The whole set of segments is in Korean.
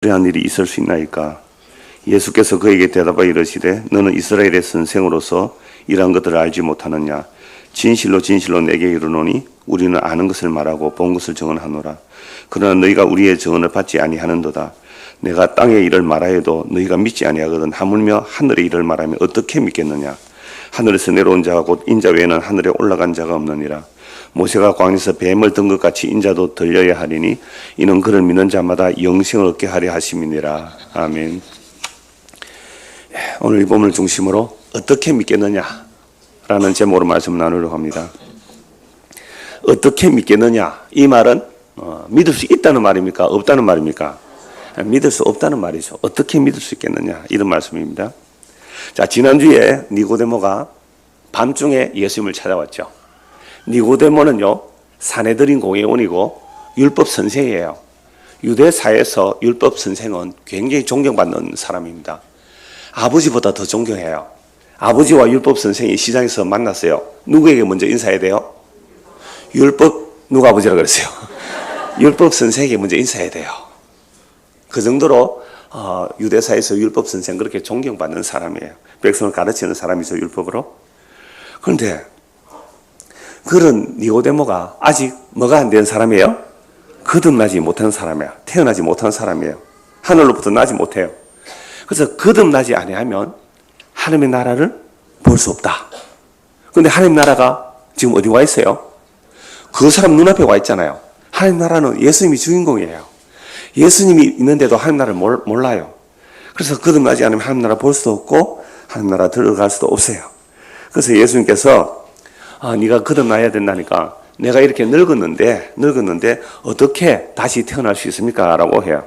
이러한 일이 있을 수 있나이까? 예수께서 그에게 대답하여 이르시되 너는 이스라엘의 선생으로서 이러한 것들을 알지 못하느냐? 진실로 진실로 내게 이르노니 우리는 아는 것을 말하고 본 것을 증언하노라. 그러나 너희가 우리의 증언을 받지 아니하는도다. 내가 땅의 일을 말하여도 너희가 믿지 아니하거든. 하물며 하늘의 일을 말하면 어떻게 믿겠느냐? 하늘에서 내려온 자가 곧 인자 외에는 하늘에 올라간 자가 없느니라. 모세가 광야에서 뱀을 든 것 같이 인자도 들려야 하리니 이는 그를 믿는 자마다 영생을 얻게 하려 하심이니라. 아멘. 오늘 이 본문을 중심으로 어떻게 믿겠느냐 라는 제목으로 말씀 나누려고 합니다. 어떻게 믿겠느냐, 이 말은 믿을 수 있다는 말입니까? 없다는 말입니까? 믿을 수 없다는 말이죠. 어떻게 믿을 수 있겠느냐, 이런 말씀입니다. 자, 지난주에 니고데모가 밤중에 예수님을 찾아왔죠. 니고데모는요, 사내들인 공회원이고 율법 선생이에요. 유대 사회에서 율법 선생은 굉장히 존경받는 사람입니다. 아버지보다 더 존경해요. 아버지와 율법 선생이 시장에서 만났어요. 누구에게 먼저 인사해야 돼요? 누가 아버지라고 그랬어요? 율법 선생에게 먼저 인사해야 돼요. 그 정도로 유대 사회에서 율법 선생 그렇게 존경받는 사람이에요. 백성을 가르치는 사람이죠, 율법으로. 그런데 그런 니고데모가 아직 뭐가 안 된 사람이에요? 거듭나지 못한 사람이에요. 태어나지 못한 사람이에요. 하늘로부터 나지 못해요. 그래서 거듭나지 아니하면 하나님의 나라를 볼 수 없다. 그런데 하나님 나라가 지금 어디 와 있어요? 그 사람 눈앞에 와 있잖아요. 하나님 나라는 예수님이 주인공이에요. 예수님이 있는데도 하나님 나라를 몰라요. 그래서 거듭나지 않으면 하나님 나라 볼 수도 없고 하나님 나라 들어갈 수도 없어요. 그래서 예수님께서 네가 거듭나야 된다니까, 내가 이렇게 늙었는데 어떻게 다시 태어날 수 있습니까? 라고 해요.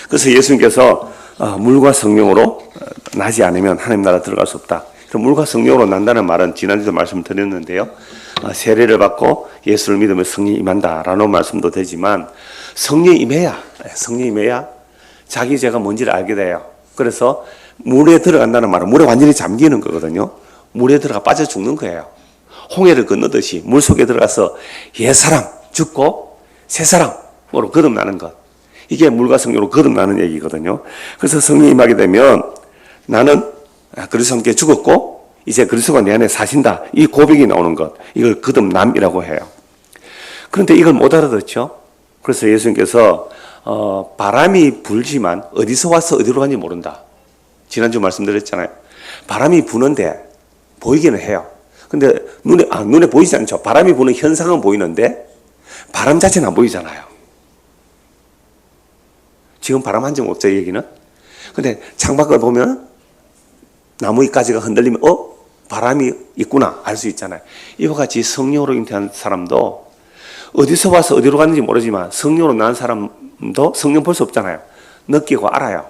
그래서 예수님께서 물과 성령으로 나지 않으면 하나님 나라 들어갈 수 없다. 물과 성령으로 난다는 말은 지난주에도 말씀드렸는데요. 세례를 받고 예수를 믿으면 성령이 임한다라는 말씀도 되지만 성령이 임해야 자기 죄가 뭔지를 알게 돼요. 그래서 물에 들어간다는 말은 물에 완전히 잠기는 거거든요. 물에 들어가 빠져 죽는 거예요. 홍해를 건너듯이 물 속에 들어가서 옛사람 죽고 새사람으로 거듭나는 것. 이게 물과 성령으로 거듭나는 얘기거든요. 그래서 성령이 임하게 되면 나는 그리스도와 함께 죽었고 이제 그리스도가 내 안에 사신다. 이 고백이 나오는 것. 이걸 거듭남이라고 해요. 그런데 이걸 못 알아듣죠. 그래서 예수님께서 바람이 불지만 어디서 와서 어디로 가는지 모른다. 지난주 말씀드렸잖아요. 바람이 부는데 보이기는 해요. 근데 눈에 보이지 않죠. 바람이 부는 현상은 보이는데 바람 자체는 안 보이잖아요. 지금 바람 한 점 없죠, 얘기는. 근데 창밖을 보면 나무 가지가 흔들리면 바람이 있구나 알 수 있잖아요. 이와 같이 성령으로 잉태한 사람도 어디서 와서 어디로 갔는지 모르지만 성령으로 난 사람도 성령 볼 수 없잖아요. 느끼고 알아요.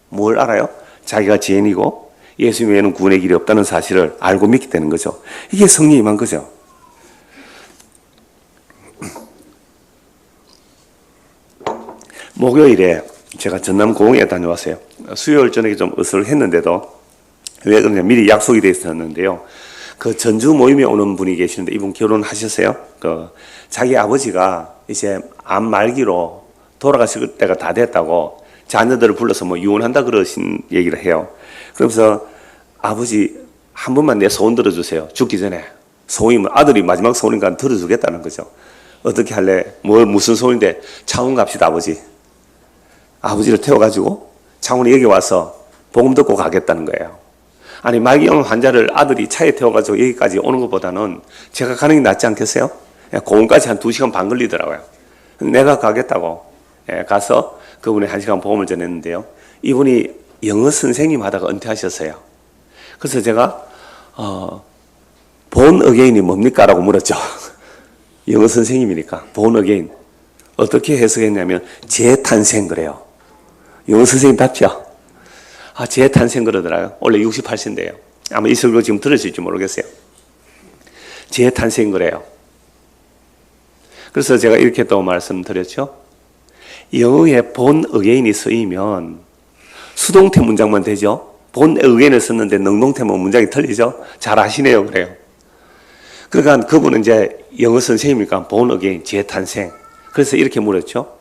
뭘 알아요? 자기가 죄인이고 예수 외에는 구원의 길이 없다는 사실을 알고 믿게 되는 거죠. 이게 성령이 임한 거죠. 목요일에 제가 전남 고흥에 다녀왔어요. 수요일 저녁에 좀 어슬했는데도 왜 그러냐, 미리 약속이 돼 있었는데요. 그 전주 모임에 오는 분이 계시는데 이분 결혼하셨어요. 자기 아버지가 이제 암 말기로 돌아가실 때가 다 됐다고 자녀들을 불러서 유언한다 그러신 얘기를 해요. 그러면서 아버지 한 번만 내 소원 들어주세요. 죽기 전에. 소원이면 아들이 마지막 소원인가 들어주겠다는 거죠. 어떻게 할래? 무슨 소원인데? 창원 갑시다, 아버지. 아버지를 태워가지고 창원에 여기 와서 복음 듣고 가겠다는 거예요. 아니, 말기암 환자를 아들이 차에 태워가지고 여기까지 오는 것보다는 제가 가는 게 낫지 않겠어요? 공원까지 한 2시간 반 걸리더라고요. 내가 가겠다고 가서 그분이 1시간 복음을 전했는데요. 이분이 영어 선생님 하다가 은퇴하셨어요. 그래서 제가 본 어게인이 뭡니까? 라고 물었죠. 영어 선생님이니까 본 어게인 어떻게 해석했냐면 재탄생 그래요. 영어 선생님답죠? 재탄생 그러더라고요. 원래 68세인데요. 아마 이 설교 지금 들으실지 모르겠어요. 재탄생 그래요. 그래서 제가 이렇게 또 말씀드렸죠. 영어에 본 어게인이 쓰이면 수동태 문장만 되죠. 본 어게인을 썼는데 능동태면 문장이 틀리죠. 잘 아시네요. 그래요. 그러니까 그분은 이제 영어 선생님이니까 본 어게인, 재탄생. 그래서 이렇게 물었죠.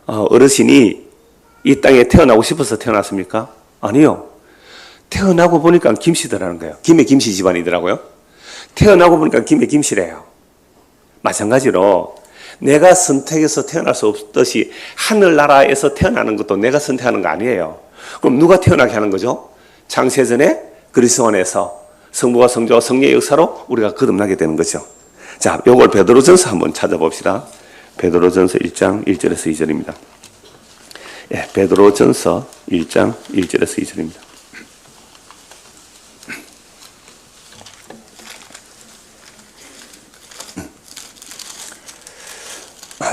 어르신이 이 땅에 태어나고 싶어서 태어났습니까? 아니요. 태어나고 보니까 김씨더라는 거예요. 김해 김씨 집안이더라고요. 태어나고 보니까 김해 김씨래요. 마찬가지로 내가 선택해서 태어날 수 없듯이 하늘나라에서 태어나는 것도 내가 선택하는 거 아니에요. 그럼 누가 태어나게 하는 거죠? 창세전에 그리스도 안에서 성부와 성자와 성령의 역사로 우리가 거듭나게 되는 거죠. 자, 요걸 베드로전서 한번 찾아봅시다. 베드로전서 1장 1절에서 2절입니다. 예, 베드로전서 1장 1절에서 2절입니다.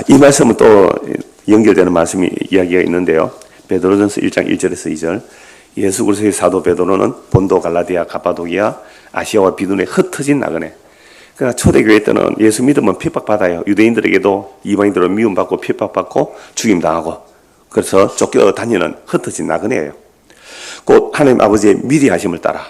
이 말씀은 또 연결되는 말씀이 이야기가 있는데요. 베드로전서 1장 1절에서 2절. 예수 그리스도의 사도 베드로는 본도, 갈라디아, 가파도기아, 아시아와 비두에 흩어진 나그네. 그러나 초대교회 때는 예수 믿으면 핍박받아요. 유대인들에게도 이방인들은 미움받고 핍박받고 죽임당하고, 그래서 쫓겨다니는 흩어진 나그네예요. 곧 하나님 아버지의 미리 하심을 따라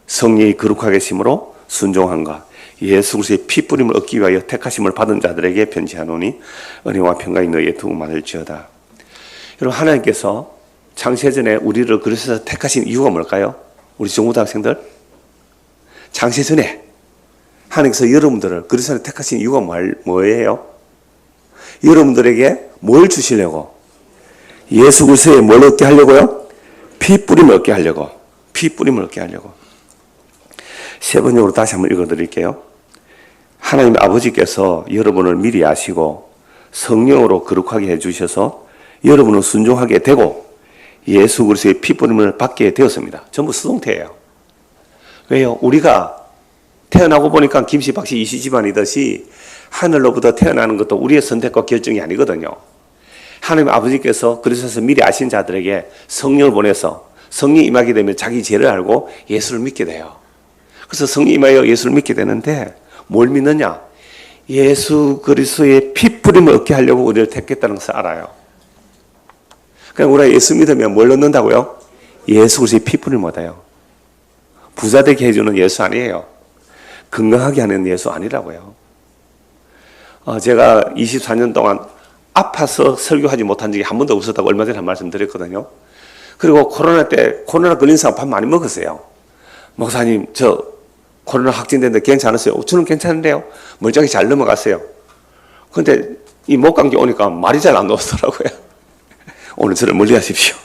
성령이 거룩하게 심으로 순종함과 예수 그리스도의 피 뿌림을 얻기 위하여 택하심을 받은 자들에게 편지하노니 은혜와 평강이 너희에 두고 많을지어다. 여러분, 하나님께서 창세전에 우리를 그리스도에서 택하신 이유가 뭘까요? 우리 중고등학생들, 창세전에 하나님께서 여러분들을 그리스도에 택하신 이유가 뭐예요? 여러분들에게 뭘 주시려고? 예수 그리스도에 뭘 얻게 하려고요? 피 뿌림을 얻게 하려고. 피 뿌림을 얻게 하려고. 세 번역으로 다시 한번 읽어드릴게요. 하나님 아버지께서 여러분을 미리 아시고 성령으로 거룩하게 해주셔서 여러분은 순종하게 되고 예수 그리스도의 피 뿌림을 받게 되었습니다. 전부 수동태예요. 왜요? 우리가 태어나고 보니까 김씨, 박씨, 이씨 집안이듯이 하늘로부터 태어나는 것도 우리의 선택과 결정이 아니거든요. 하나님 아버지께서 그리스도에서 미리 아신 자들에게 성령을 보내서 성령이 임하게 되면 자기 죄를 알고 예수를 믿게 돼요. 그래서 성령이 임하여 예수를 믿게 되는데 뭘 믿느냐? 예수 그리스도의 피 뿌림을 얻게 하려고 우리를 택했다는 것을 알아요. 그냥 우리가 예수 믿으면 뭘 얻는다고요? 예수 그리스도의 피 뿌림을 얻어요. 부자 되게 해주는 예수 아니에요. 건강하게 하는 예수 아니라고요. 제가 24년 동안 아파서 설교하지 못한 적이 한 번도 없었다고 얼마 전에 한 말씀 드렸거든요. 그리고 코로나 걸린 사람 밥 많이 먹었어요. 목사님, 저 코로나 확진됐는데 괜찮았어요? 저는 괜찮은데요. 멀쩡히 잘 넘어갔어요. 근데 이 목감기 오니까 말이 잘 안 나오더라고요. 오늘 저를 멀리 하십시오.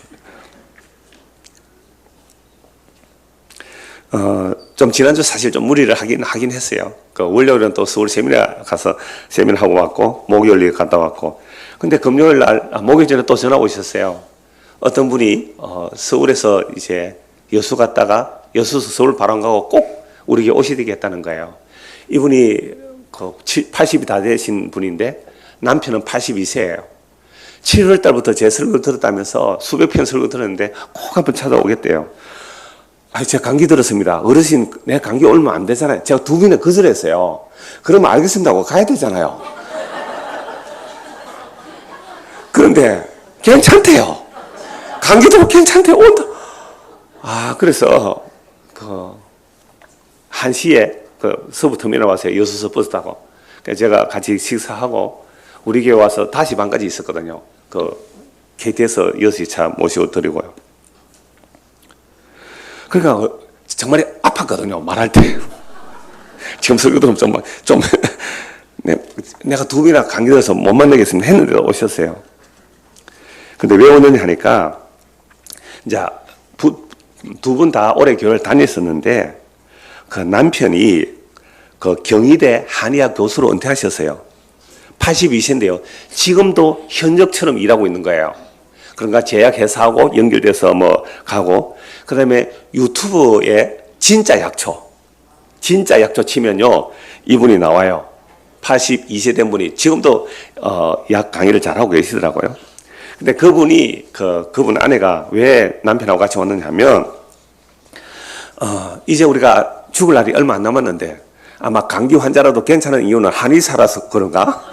좀 지난주 사실 좀 무리를 하긴 했어요. 월요일은 또 서울 세미나 가서 세미나 하고 왔고, 목요일에 갔다 왔고. 근데 금요일 날, 목요일 전에 또 전화 오셨어요. 어떤 분이, 서울에서 이제 여수 갔다가 여수에서 서울 바로 안 가고 꼭 우리에게 오셔야 되겠다는 거예요. 이분이 80이 다 되신 분인데 남편은 82세예요. 7월 달부터 제 설교를 들었다면서 수백 편 설교 들었는데 꼭 한번 찾아오겠대요. 제가 감기 들었습니다. 어르신, 내가 감기 얼마 안 되잖아요. 제가 두 번이나 거절했어요. 그러면 알겠습니다 하고 가야 되잖아요. 그런데 괜찮대요. 감기도 괜찮대요. 온다. 그래서 1시에 서부터미널 와서 여수서 버스 타고 제가 같이 식사하고 우리 교회 와서 5시 반까지 있었거든요. KT에서 6시 차 모시고 드리고요. 그러니까 정말 아팠거든요. 말할 때. 지금 설교도 좀 내가 두 번이나 감기 들어서 못 만나겠습니다 했는데도 오셨어요. 근데 왜 오느냐 하니까 이제 두 분 다 오래 교회를 다녔었는데 그 남편이 경희대 한의학 교수로 은퇴하셨어요. 82세인데요. 지금도 현역처럼 일하고 있는 거예요. 그러니까 제약회사하고 연결돼서 가고, 그 다음에 유튜브에 진짜 약초 치면요, 이분이 나와요. 82세 된 분이 지금도 약 강의를 잘하고 계시더라고요. 근데 그분 아내가 왜 남편하고 같이 왔느냐 하면, 이제 우리가 죽을 날이 얼마 안 남았는데 아마 감기 환자라도 괜찮은 이유는 한의사라서 그런가?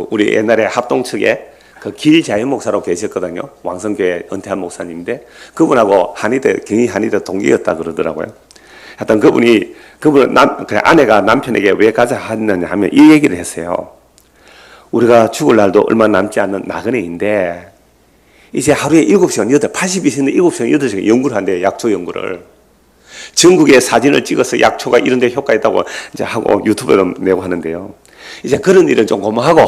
우리 옛날에 합동 측에 길자연 목사로 계셨거든요. 왕성교회 은퇴한 목사님인데 그분하고 경희 한의대 동기였다 그러더라고요. 하여튼 아내가 남편에게 왜 가자 했느냐 하면 이 얘기를 했어요. 우리가 죽을 날도 얼마 남지 않는 나그네인데 이제 하루에 7시간, 80이 있는데 7시간, 8시간 연구를 한대요. 약초 연구를. 전국에 사진을 찍어서 약초가 이런 데 효과 있다고 이제 하고 유튜브에 내고 하는데요. 이제 그런 일은 좀 고마하고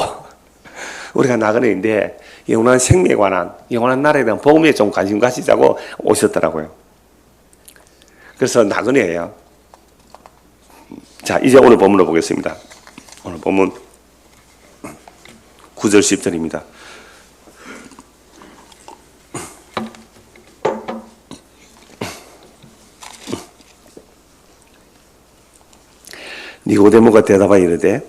우리가 나그네인데 영원한 생명에 관한, 영원한 나라에 대한 복음에 좀 관심 가지자고 오셨더라고요. 그래서 나그네예요. 자, 이제 오늘 본문을 보겠습니다. 오늘 본문 9절 10절입니다. 니고데모가 대답하여 이르되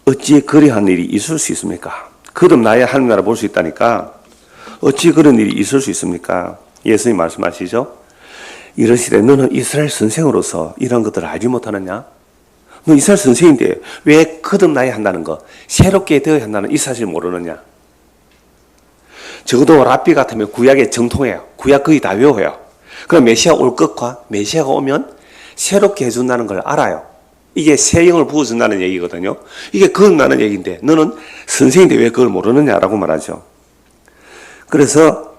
어찌 그리한 일이 있을 수 있습니까? 거듭나야 하나님 나라 볼 수 있다니까 어찌 그런 일이 있을 수 있습니까? 예수님 말씀하시죠. 이러시되 너는 이스라엘 선생으로서 이런 것들을 알지 못하느냐? 너 이스라엘 선생인데 왜 거듭나야 한다는 거, 새롭게 되어야 한다는 이 사실 모르느냐? 적어도 랍비 같으면 구약에 정통해요. 구약 거의 다 외워요. 그럼 메시아 올 것과 메시아가 오면 새롭게 해준다는 걸 알아요. 이게 새 영을 부어준다는 얘기거든요. 이게 거듭나는 얘기인데 너는 선생인데 왜 그걸 모르느냐라고 말하죠. 그래서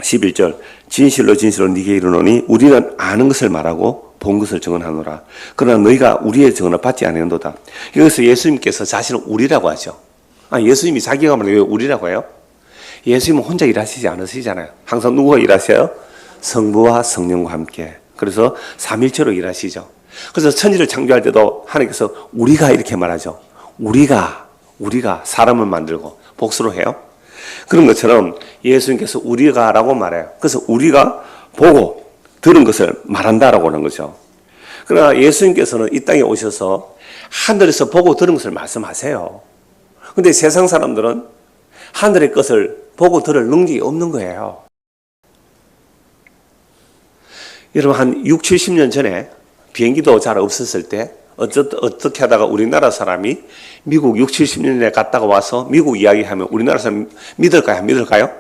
11절 진실로 진실로 네게 이르노니 우리는 아는 것을 말하고 본 것을 증언하노라. 그러나 너희가 우리의 증언을 받지 아니한도다. 여기서 예수님께서 자신을 우리라고 하죠. 예수님이 자기가 말하는 왜 우리라고 해요? 예수님은 혼자 일하시지 않으시잖아요. 항상 누구가 일하셔요? 성부와 성령과 함께. 그래서 삼일체로 일하시죠. 그래서 천지를 창조할 때도 하나님께서 우리가 이렇게 말하죠. 우리가 사람을 만들고 복수로 해요. 그런 것처럼 예수님께서 우리가라고 말해요. 그래서 우리가 보고 들은 것을 말한다라고 하는 거죠. 그러나 예수님께서는 이 땅에 오셔서 하늘에서 보고 들은 것을 말씀하세요. 그런데 세상 사람들은 하늘의 것을 보고 들을 능력이 없는 거예요. 여러분 한 6, 70년 전에 비행기도 잘 없었을 때 어떻게 하다가 우리나라 사람이 미국 6, 70년에 갔다가 와서 미국 이야기하면 우리나라 사람 믿을까요? 안 믿을까요?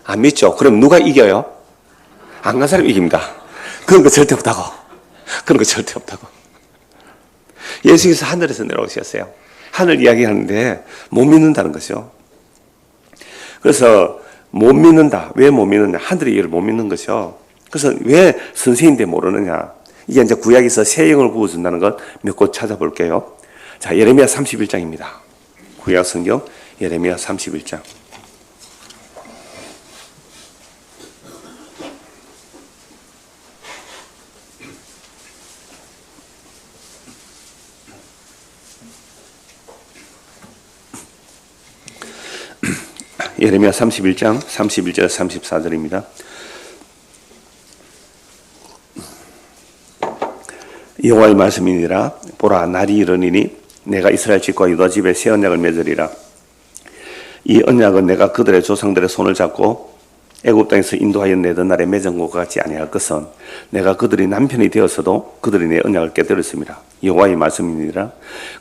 안 믿죠. 그럼 누가 이겨요? 안 간 사람이 이깁니다. 그런 거 절대 없다고. 그런 거 절대 없다고. 예수께서 하늘에서 내려오셨어요. 하늘 이야기하는데 못 믿는다는 거죠. 그래서 못 믿는다. 왜 못 믿느냐? 하늘의 일을 못 믿는 거죠. 그래서 왜 선생인데 모르느냐? 이게 이제 구약에서 새 영을 부어준다는 것 몇 곳 찾아볼게요. 자, 예레미야 31장입니다. 구약 성경 예레미야 31장. 예레미야 31장 31절 34절입니다. 여호와의 말씀이니라. 보라, 날이 이르니니 내가 이스라엘 집과 유다 집에 새 언약을 맺으리라. 이 언약은 내가 그들의 조상들의 손을 잡고 애굽 땅에서 인도하여 내던 날에 맺은 것과 같이 아니할 것은 내가 그들이 남편이 되었어도 그들이 내 언약을 깨뜨렸습니다. 여호와의 말씀이니라.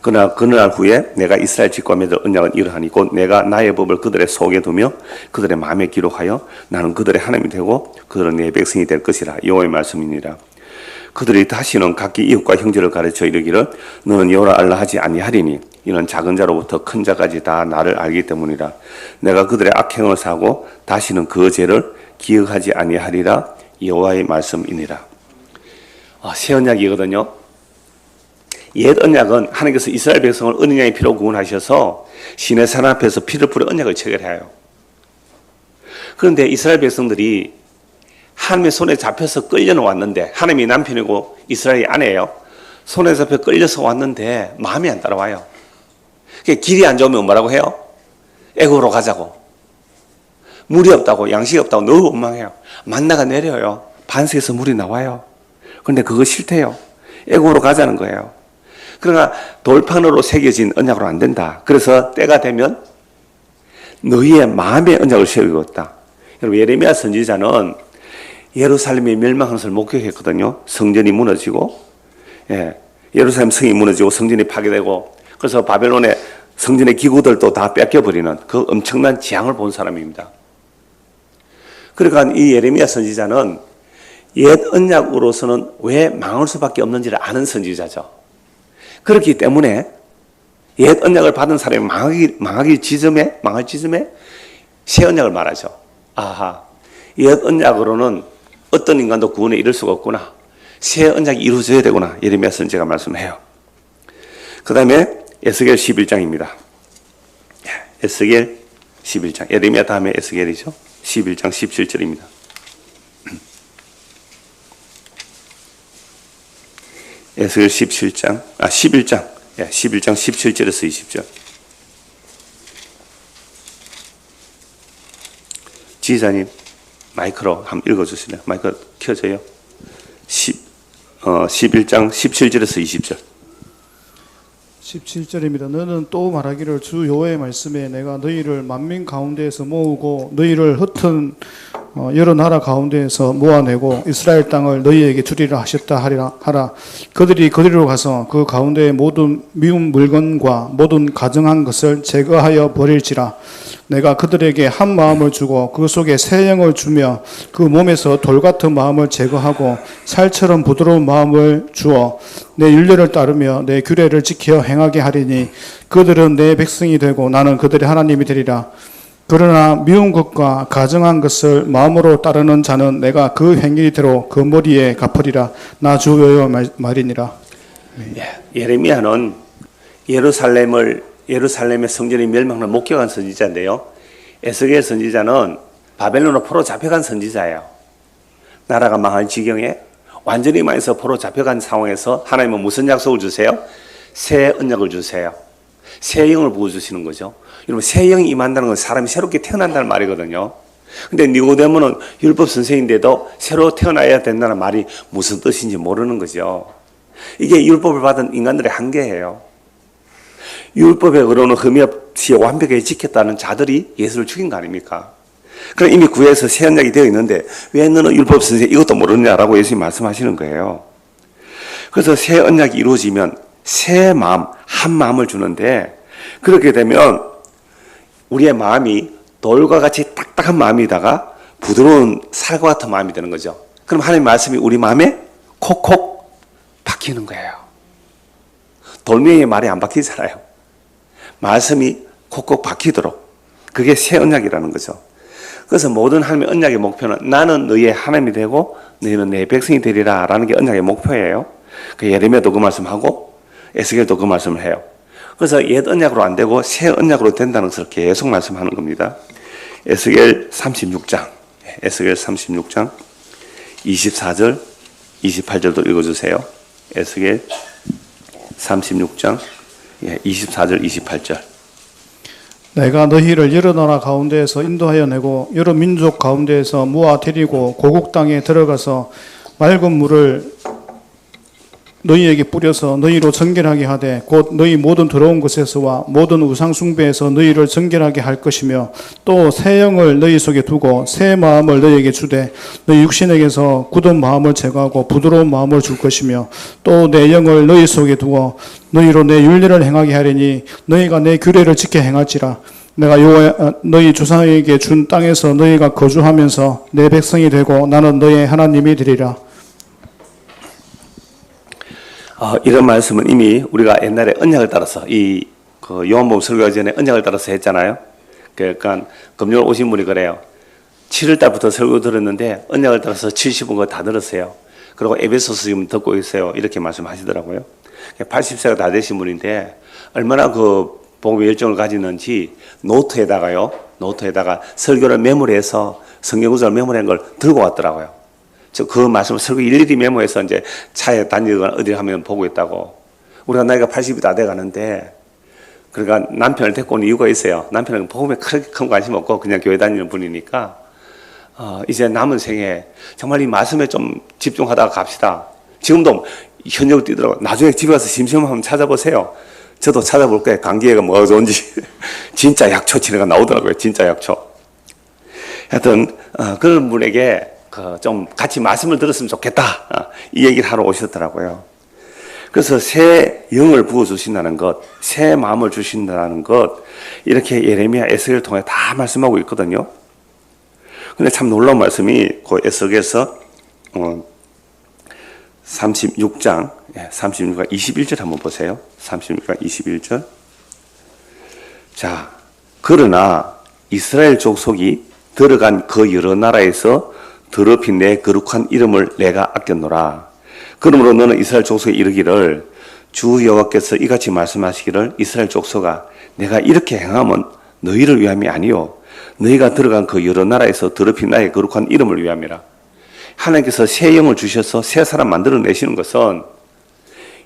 그러나 그날 후에 내가 이스라엘 집과 맺을 언약은 이러하니 곧 내가 나의 법을 그들의 속에 두며 그들의 마음에 기록하여 나는 그들의 하나님이 되고 그들은 내 백성이 될 것이라. 여호와의 말씀이니라. 그들이 다시는 각기 이웃과 형제를 가르쳐 이르기를 너는 여호와를 알라 하지 아니하리니 이는 작은 자로부터 큰 자까지 다 나를 알기 때문이라. 내가 그들의 악행을 사고 다시는 그 죄를 기억하지 아니하리라. 여호와의 말씀이니라. 새 언약이거든요. 옛 언약은 하나님께서 이스라엘 백성을 어린 양의 피로 구원하셔서 시내산 앞에서 피를 뿌려 언약을 체결해요. 그런데 이스라엘 백성들이 하나님의 손에 잡혀서 끌려왔는데, 하나님이 남편이고 이스라엘이 아내예요. 손에 잡혀 끌려서 왔는데 마음이 안 따라와요. 길이 안 좋으면 뭐라고 해요? 애굽으로 가자고. 물이 없다고, 양식이 없다고 너무 원망해요. 만나가 내려요. 반석에서 물이 나와요. 그런데 그거 싫대요. 애굽으로 가자는 거예요. 그러나 돌판으로 새겨진 언약으로 안 된다. 그래서 때가 되면 너희의 마음의 언약을 세우겠다. 여러분, 예레미야 선지자는 예루살렘이 멸망하는 것을 목격했거든요. 성전이 무너지고, 예루살렘 성이 무너지고 성전이 파괴되고, 그래서 바벨론의 성전의 기구들도 다 뺏겨버리는 그 엄청난 재앙을 본 사람입니다. 그러니까 이 예레미야 선지자는 옛 언약으로서는 왜 망할 수밖에 없는지를 아는 선지자죠. 그렇기 때문에 옛 언약을 받은 사람이 망할 지점에 새 언약을 말하죠. 아하, 옛 언약으로는 어떤 인간도 구원에 이를 수가 없구나. 새 언약이 이루어져야 되구나. 예레미야 선지자가 말씀해요. 그 다음에 에스겔 11장입니다. 에스겔 11장. 예레미야 다음에 에스겔이죠. 11장 17절입니다. 에스겔 11장 17절에서 20절. 지휘자님, 마이크로 한번 읽어주시네요. 마이크 켜져요. 11장 17절에서 20절. 17절입니다. 너는 또 말하기를 주 여호와의 말씀에 내가 너희를 만민 가운데에서 모으고 너희를 흩은 여러 나라 가운데에서 모아내고 이스라엘 땅을 너희에게 주리라 하셨다 하라. 그들이 그리로 가서 그 가운데의 모든 미운 물건과 모든 가증한 것을 제거하여 버릴지라. 내가 그들에게 한 마음을 주고 그 속에 새 영을 주며 그 몸에서 돌 같은 마음을 제거하고 살처럼 부드러운 마음을 주어 내 율례를 따르며 내 규례를 지켜 행하게 하리니 그들은 내 백성이 되고 나는 그들의 하나님이 되리라. 그러나 미운 것과 가증한 것을 마음으로 따르는 자는 내가 그 행위대로 그 머리에 갚으리라. 나 주 여호와 말이니라. 예레미야는 예루살렘의 성전이 멸망을 목격한 선지자인데요. 에스겔 선지자는 바벨론으로 포로 잡혀간 선지자예요. 나라가 망할 지경에 완전히 망해서 포로 잡혀간 상황에서 하나님은 무슨 약속을 주세요? 새 언약을 주세요. 새 영을 부어주시는 거죠. 여러분, 새 영이 임한다는 건 사람이 새롭게 태어난다는 말이거든요. 근데 니고데모는 율법 선생인데도 새로 태어나야 된다는 말이 무슨 뜻인지 모르는 거죠. 이게 율법을 받은 인간들의 한계예요. 율법의 의로는 흠이 없이 완벽하게 지켰다는 자들이 예수를 죽인 거 아닙니까? 그럼 이미 구약에서 새 언약이 되어 있는데 왜 너는 율법 선생 이것도 모르느냐라고 예수님이 말씀하시는 거예요. 그래서 새 언약이 이루어지면 새 마음, 한 마음을 주는데 그렇게 되면 우리의 마음이 돌과 같이 딱딱한 마음이다가 부드러운 살과 같은 마음이 되는 거죠. 그럼 하나님의 말씀이 우리 마음에 콕콕 박히는 거예요. 돌멩이의 말이 안 박히잖아요. 말씀이 콕콕 박히도록 그게 새 언약이라는 거죠. 그래서 모든 하나님의 언약의 목표는 나는 너희의 하나님이 되고 너희는 내 백성이 되리라 라는 게 언약의 목표예요. 그 예레미야도 그 말씀하고 에스겔도 그 말씀을 해요. 그래서 옛 언약으로 안 되고 새 언약으로 된다는 것을 계속 말씀하는 겁니다. 에스겔 36장 24절 28절도 읽어주세요. 에스겔 36장 24절 28절. 내가 너희를 여러 나라 가운데에서 인도하여 내고 여러 민족 가운데에서 모아 데리고 고국 땅에 들어가서 맑은 물을 너희에게 뿌려서 너희로 정결하게 하되 곧 너희 모든 더러운 것에서와 모든 우상 숭배에서 너희를 정결하게 할 것이며 또 새 영을 너희 속에 두고 새 마음을 너희에게 주되 너희 육신에게서 굳은 마음을 제거하고 부드러운 마음을 줄 것이며 또 내 영을 너희 속에 두고 너희로 내 율례를 행하게 하리니 너희가 내 규례를 지켜 행할지라. 내가 너희 조상에게 준 땅에서 너희가 거주하면서 내 백성이 되고 나는 너희의 하나님이 되리라. 이런 말씀은 이미 우리가 옛날에 언약을 따라서 요한복음 설교하기 전에 언약을 따라서 했잖아요. 그러니까 금요일 오신 분이 그래요. 7월 달부터 설교 들었는데 언약을 따라서 70분 다 들었어요. 그리고 에베소서 지금 듣고 있어요. 이렇게 말씀하시더라고요. 80세가 다 되신 분인데 얼마나 그 복음의 열정을 가지는지 노트에다가 설교를 메모리해서 성경 구절을 메모리한 걸 들고 왔더라고요. 그 말씀을 설교 일일이 메모해서 이제 차에 다니거나 어디 하면 보고 있다고. 우리가 나이가 80이 다 돼 가는데, 그러니까 남편을 데리고 온 이유가 있어요. 남편은 복음에 그렇게 큰 관심 없고 그냥 교회 다니는 분이니까, 이제 남은 생에 정말 이 말씀에 좀 집중하다가 갑시다. 지금도 현역을 뛰더라고요. 나중에 집에 가서 심심하면 찾아보세요. 저도 찾아볼 거예요. 감기가 뭐가 좋은지. 진짜 약초 치료가 나오더라고요. 진짜 약초. 하여튼, 그런 분에게 좀 같이 말씀을 들었으면 좋겠다. 이 얘기를 하러 오셨더라고요. 그래서 새 영을 부어주신다는 것, 새 마음을 주신다는 것, 이렇게 예레미야, 에스겔을 통해 다 말씀하고 있거든요. 근데 참 놀라운 말씀이 그 에스겔에서 36장 21절 한번 보세요. 36장 21절. 자, 그러나 이스라엘 족속이 들어간 그 여러 나라에서 더럽힌 내 거룩한 이름을 내가 아꼈노라. 그러므로 너는 이스라엘 족속에 이르기를 주 여호와께서 이같이 말씀하시기를 이스라엘 족속아 내가 이렇게 행함은 너희를 위함이 아니요 너희가 들어간 그 여러 나라에서 더럽힌 나의 거룩한 이름을 위함이라. 하나님께서 새 영을 주셔서 새 사람 만들어내시는 것은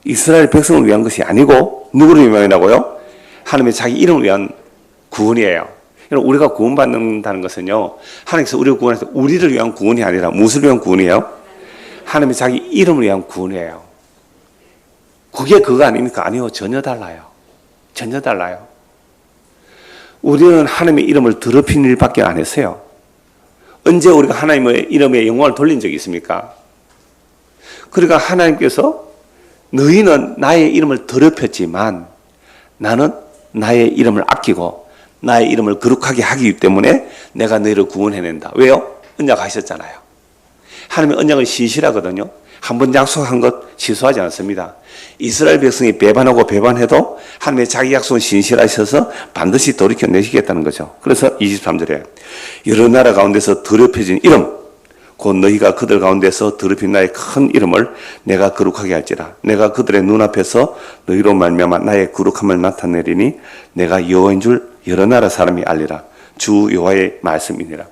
이스라엘 백성을 위한 것이 아니고 누구를 위함이라고요? 하나님의 자기 이름을 위한 구원이에요. 우리가 구원받는다는 것은요, 하나님께서 우리를 구원해서 우리를 위한 구원이 아니라 무엇을 위한 구원이에요? 하나님의 자기 이름을 위한 구원이에요. 그게 그거 아닙니까? 아니요, 전혀 달라요. 전혀 달라요. 우리는 하나님의 이름을 더럽힌 일밖에 안 했어요. 언제 우리가 하나님의 이름에 영광을 돌린 적이 있습니까? 그러니까 하나님께서 너희는 나의 이름을 더럽혔지만 나는 나의 이름을 아끼고 나의 이름을 거룩하게 하기 때문에 내가 너희를 구원해낸다. 왜요? 언약하셨잖아요. 하나님의 언약은 신실하거든요. 한번 약속한 것 취소하지 않습니다. 이스라엘 백성이 배반하고 배반해도 하나님의 자기 약속은 신실하셔서 반드시 돌이켜내시겠다는 거죠. 그래서 23절에 여러 나라 가운데서 더럽혀진 이름 곧 너희가 그들 가운데서 더럽힌 나의 큰 이름을 내가 거룩하게 할지라. 내가 그들의 눈앞에서 너희로 말미암아 나의 거룩함을 나타내리니 내가 여호와인 줄 여러 나라 사람이 알리라. 주 여호와의 말씀이니라.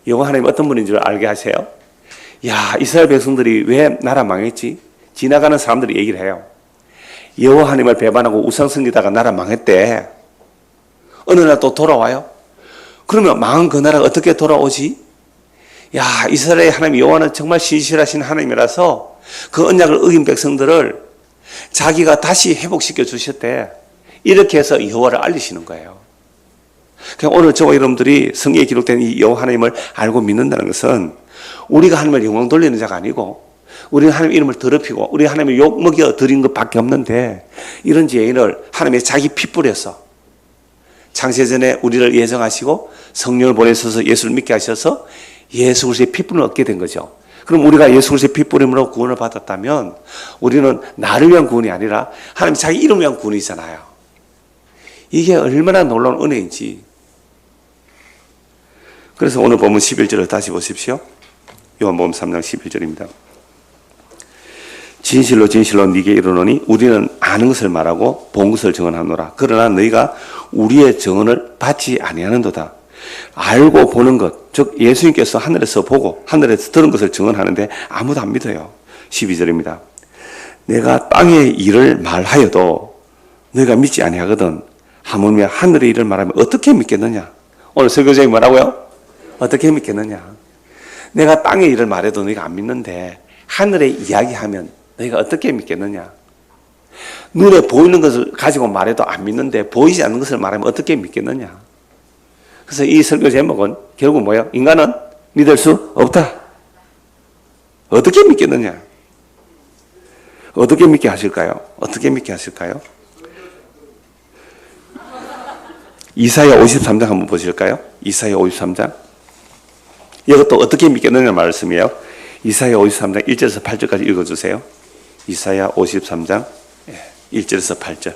여호와 하나님 어떤 분인 줄 알게 하세요? 야, 이스라엘 백성들이 왜 나라 망했지? 지나가는 사람들이 얘기를 해요. 여호와 하나님을 배반하고 우상 섬기다가 나라 망했대. 어느 날 또 돌아와요. 그러면 망한 그 나라가 어떻게 돌아오지? 야, 이스라엘 하나님 여호와는 정말 신실하신 하나님이라서 그 언약을 어긴 백성들을 자기가 다시 회복시켜 주셨대. 이렇게 해서 여호와를 알리시는 거예요. 그냥 오늘 저와 여러분들이 성경에 기록된 이 여호와 하나님을 알고 믿는다는 것은 우리가 하나님을 영광 돌리는 자가 아니고 우리는 하나님 이름을 더럽히고 우리 하나님을 욕먹여 드린 것밖에 없는데 이런 죄인을 하나님의 자기 피 뿌려서 창세전에 우리를 예정하시고 성령을 보내셔서 예수를 믿게 하셔서 예수 그리스도의 핏불을 얻게 된 거죠. 그럼 우리가 예수 그리스도의 핏불임으로 구원을 받았다면 우리는 나를 위한 구원이 아니라 하나님 자기 이름을 위한 구원이잖아요. 이게 얼마나 놀라운 은혜인지. 그래서 오늘 본문 11절을 다시 보십시오. 요한복음 3장 11절입니다. 진실로 진실로 네게 이르노니 우리는 아는 것을 말하고 본 것을 증언하노라. 그러나 너희가 우리의 증언을 받지 아니하는도다. 알고 보는 것, 즉 예수님께서 하늘에서 보고 하늘에서 들은 것을 증언하는데 아무도 안 믿어요. 12절입니다. 내가 땅의 일을 말하여도 너희가 믿지 아니하거든. 하물며 하늘의 일을 말하면 어떻게 믿겠느냐? 오늘 설교자이 뭐라고요? 어떻게 믿겠느냐? 내가 땅의 일을 말해도 너희가 안 믿는데 하늘의 이야기하면 너희가 어떻게 믿겠느냐? 눈에 보이는 것을 가지고 말해도 안 믿는데 보이지 않는 것을 말하면 어떻게 믿겠느냐? 그래서 이 설교 제목은 결국 뭐예요? 인간은 믿을 수 없다. 어떻게 믿겠느냐? 어떻게 믿게 하실까요? 어떻게 믿게 하실까요? 이사야 53장 한번 보실까요? 이사야 53장. 이것도 어떻게 믿겠느냐 말씀이에요. 이사야 53장 1절에서 8절까지 읽어주세요. 이사야 53장 1절에서 8절.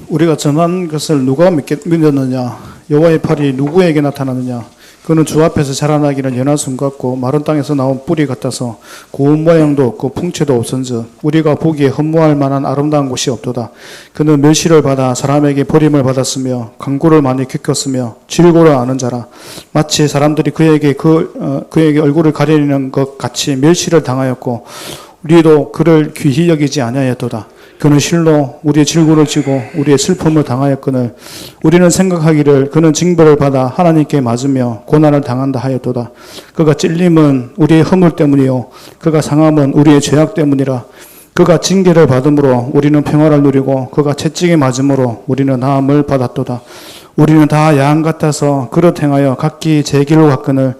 우리가 전한 것을 누가 믿었느냐? 여호와의 팔이 누구에게 나타나느냐? 그는 주 앞에서 자라나기는 연하순 같고 마른 땅에서 나온 뿌리 같아서 고운 모양도 없고 풍채도 없은즉 우리가 보기에 흠모할 만한 아름다운 곳이 없도다. 그는 멸시를 받아 사람에게 버림을 받았으며 강구를 많이 겪었으며 질고를 아는 자라. 마치 사람들이 그에게 얼굴을 가리는 것 같이 멸시를 당하였고 우리도 그를 귀히 여기지 아니하였도다. 그는 실로 우리의 질고를 지고 우리의 슬픔을 당하였거늘 우리는 생각하기를 그는 징벌을 받아 하나님께 맞으며 고난을 당한다 하였도다. 그가 찔림은 우리의 허물 때문이요 그가 상함은 우리의 죄악 때문이라. 그가 징계를 받음으로 우리는 평화를 누리고 그가 채찍에 맞음으로 우리는 나음을 받았도다. 우리는 다 양 같아서 그릇 행하여 각기 제 길로 갔거늘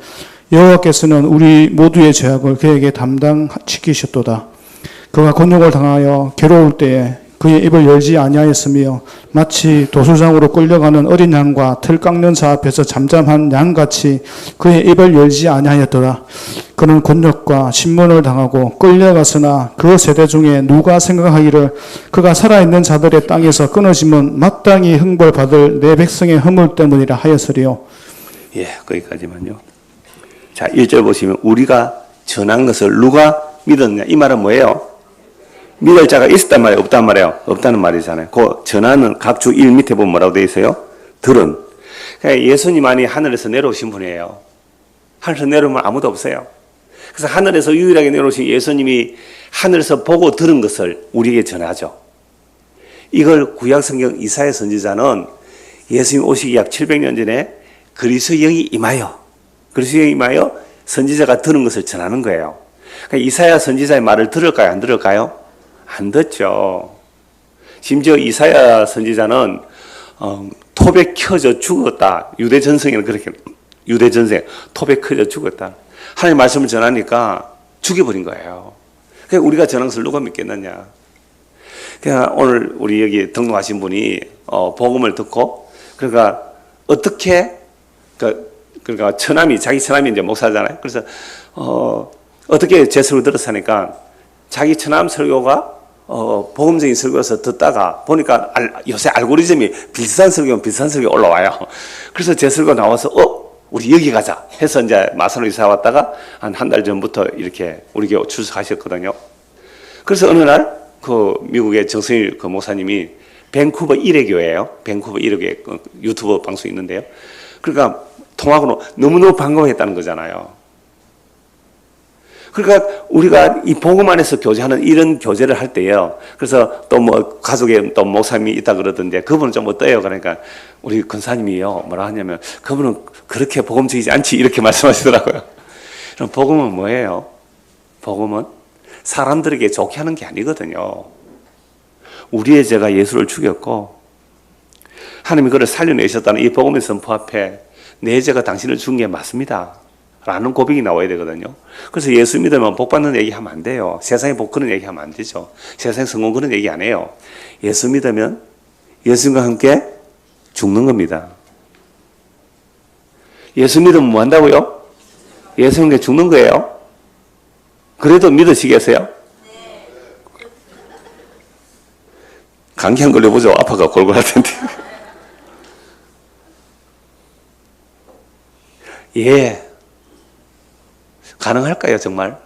여호와께서는 우리 모두의 죄악을 그에게 담당시키셨도다. 그가 곤욕을 당하여 괴로울 때에 그의 입을 열지 아니하였으며 마치 도수장으로 끌려가는 어린 양과 틀 깎는 자 앞에서 잠잠한 양같이 그의 입을 열지 아니하였더라. 그는 곤욕과 신문을 당하고 끌려갔으나 그 세대 중에 누가 생각하기를 그가 살아있는 자들의 땅에서 끊어지면 마땅히 형벌받을 내 백성의 허물 때문이라 하였으리요. 예, 거기까지만요. 자, 1절 보시면 우리가 전한 것을 누가 믿었냐? 이 말은 뭐예요? 믿을 자가 있었단 말이에요? 없단 말이에요? 없다는 말이잖아요. 그 전하는 각주 1 밑에 보면 뭐라고 되어 있어요? 들은. 그러니까 예수님만이 하늘에서 내려오신 분이에요. 하늘에서 내려오면 아무도 없어요. 그래서 하늘에서 유일하게 내려오신 예수님이 하늘에서 보고 들은 것을 우리에게 전하죠. 이걸 구약성경 이사야 선지자는 예수님 오시기 약 700년 전에 그리스도의 영이 임하여 선지자가 들은 것을 전하는 거예요. 그러니까 이사야 선지자의 말을 들을까요? 안 들을까요? 안 듣죠. 심지어 이사야 선지자는 톱에 켜져 죽었다. 유대 전쟁에는 그렇게 유대 전쟁 톱에 켜져 죽었다. 하나님 말씀을 전하니까 죽여버린 거예요. 그러니까 우리가 전한 것을 누가 믿겠느냐? 그러니까 오늘 우리 여기 등록하신 분이 복음을 듣고 그러니까 어떻게 그러니까 자기 처남이 이제 목사잖아요. 그래서 어떻게 제 설교 들었으니까 자기 처남 설교가 복음적인 설교에서 듣다가 보니까 요새 알고리즘이 비슷한 설교 올라와요. 그래서 제 설교 나와서 우리 여기 가자 해서 이제 마산으로 이사 왔다가 한 달 전부터 이렇게 우리 교회 출석하셨거든요. 그래서 어느 날 그 미국의 정성일 그 목사님이 밴쿠버 1회 교회예요. 밴쿠버 1회 교회 유튜브 방송 있는데요. 그러니까 통화로 너무너무 반가워했다는 거잖아요. 그러니까 우리가 이 복음 안에서 교제하는 이런 교제를 할 때요. 그래서 또 뭐 가족에 또 목사님이 있다 그러던데 그분은 좀 어때요? 그러니까 우리 권사님이요. 뭐라 하냐면 그분은 그렇게 복음적이지 않지 이렇게 말씀하시더라고요. 그럼 복음은 뭐예요? 복음은 사람들에게 좋게 하는 게 아니거든요. 우리의 죄가 예수를 죽였고 하나님이 그를 살려내셨다는 이 복음의 선포 앞에 내 죄가 당신을 죽인 게 맞습니다. 라는 고백이 나와야 되거든요. 그래서 예수 믿으면 복 받는 얘기 하면 안 돼요. 세상에 복 그런 얘기 하면 안 되죠. 세상에 성공 그런 얘기 안 해요. 예수 믿으면 예수님과 함께 죽는 겁니다. 예수 믿으면 뭐 한다고요? 예수님과 죽는 거예요. 그래도 믿으시겠어요? 감기 한 걸려보죠. 아파가 골골할 텐데. 예. 가능할까요, 정말?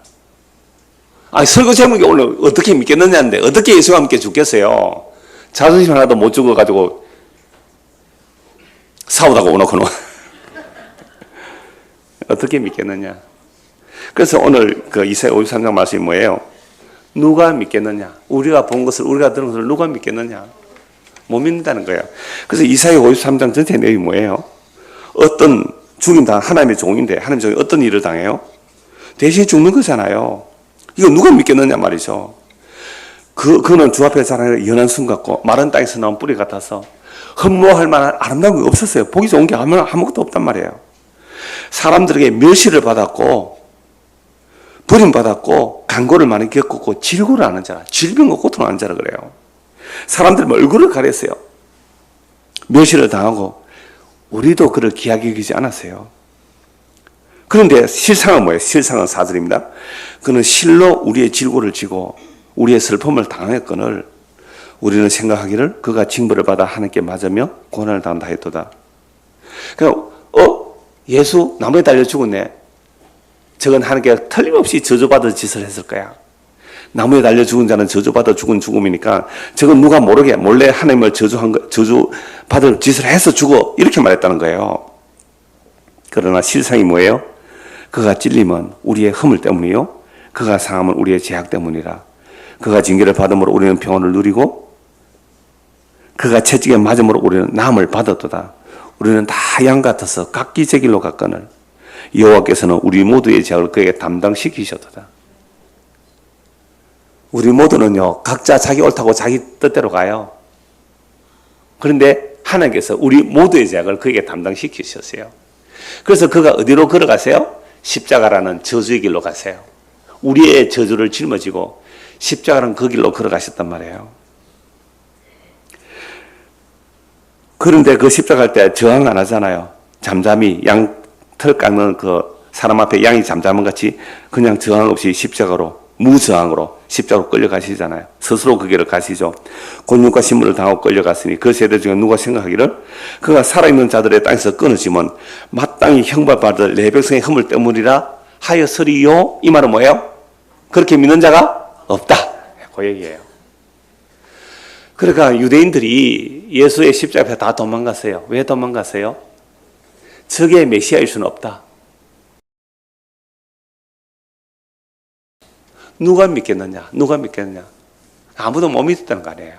설교 제목이 오늘 어떻게 믿겠느냐인데, 어떻게 예수와 함께 죽겠어요? 자존심 하나도 못 죽어가지고, 싸우다가 오놓고는. 어떻게 믿겠느냐? 그래서 오늘 그 이사야 53장 말씀이 뭐예요? 누가 믿겠느냐? 우리가 본 것을, 우리가 들은 것을 누가 믿겠느냐? 못 믿는다는 거예요. 그래서 이사야 53장 전체 내용이 뭐예요? 어떤 죽임당한 하나님의 종인데, 하나님의 종이 어떤 일을 당해요? 대신 죽는 거잖아요. 이거 누가 믿겠느냐 말이죠. 그는 주 앞에 자라는 연한 순 같고 마른 땅에서 나온 뿌리 같아서 흠모할 만한 아름다운 게 없었어요. 보기 좋은 게 아무것도 없단 말이에요. 사람들에게 멸시를 받았고 버림받았고 간고를 많이 겪었고 질고를 하는 자라, 질병과 고통을 하는 자라 그래요. 사람들 얼굴을 가렸어요. 멸시를 당하고 우리도 그를 귀하게 여기지 않았어요. 그런데 실상은 뭐예요? 실상은 4절입니다. 그는 실로 우리의 질고를 지고 우리의 슬픔을 당했거늘 우리는 생각하기를 그가 징벌을 받아 하나님께 맞으며 고난을 당한다 했도다. 그러니까 예수 나무에 달려 죽었네. 저건 하나님께 틀림없이 저주받을 짓을 했을 거야. 나무에 달려 죽은 자는 저주받아 죽은 죽음이니까 저건 누가 모르게 몰래 하나님을 저주받을 짓을 해서 죽어 이렇게 말했다는 거예요. 그러나 실상이 뭐예요? 그가 찔림은 우리의 허물 때문이요 그가 상함은 우리의 죄악 때문이라. 그가 징계를 받음으로 우리는 평안을 누리고 그가 채찍에 맞음으로 우리는 나음을 받았도다. 우리는 다 양 같아서 각기 제 길로 갔거늘 여호와께서는 우리 모두의 죄악을 그에게 담당시키셨도다. 우리 모두는요 각자 자기 옳다고 자기 뜻대로 가요. 그런데 하나님께서 우리 모두의 죄악을 그에게 담당시키셨어요. 그래서 그가 어디로 걸어가세요? 십자가라는 저주의 길로 가세요. 우리의 저주를 짊어지고 십자가라는 그 길로 걸어가셨단 말이에요. 그런데 그 십자가 할 때 저항 안 하잖아요. 잠잠히 양털 깎는 그 사람 앞에 양이 잠잠한 같이 그냥 저항 없이 십자가로, 무저항으로 십자가로 끌려가시잖아요. 스스로 그 길을 가시죠. 곤욕과 신문을 당하고 끌려갔으니 그 세대 중에 누가 생각하기를 그가 살아있는 자들의 땅에서 끊어지면 마땅히 형벌받을 내 백성의 흠을 때문이라 하였으리요. 이 말은 뭐예요? 그렇게 믿는 자가 없다. 그 얘기예요. 그러니까 유대인들이 예수의 십자가 앞에 다 도망갔어요. 왜 도망갔어요? 저게 메시아일 수는 없다. 누가 믿겠느냐? 누가 믿겠느냐? 아무도 못 믿었다는 거 아니에요.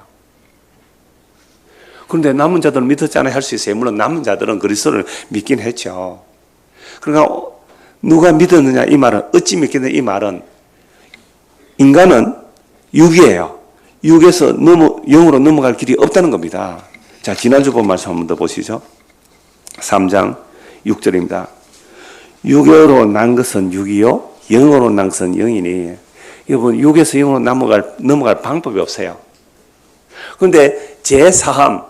그런데 남은 자들은 믿었잖아요. 할 수 있어요. 물론 남은 자들은 그리스도를 믿긴 했죠. 그러니까 누가 믿었느냐 이 말은, 어찌 믿겠느냐 이 말은, 인간은 육이에요. 육에서 영으로 넘어갈 길이 없다는 겁니다. 자, 지난주 본 말씀 한 번 더 보시죠. 3장 6절입니다. 육으로 난 것은 육이요, 영으로 난 것은 영이니. 여러분, 육에서 영으로 넘어갈 방법이 없어요. 그런데 제4함,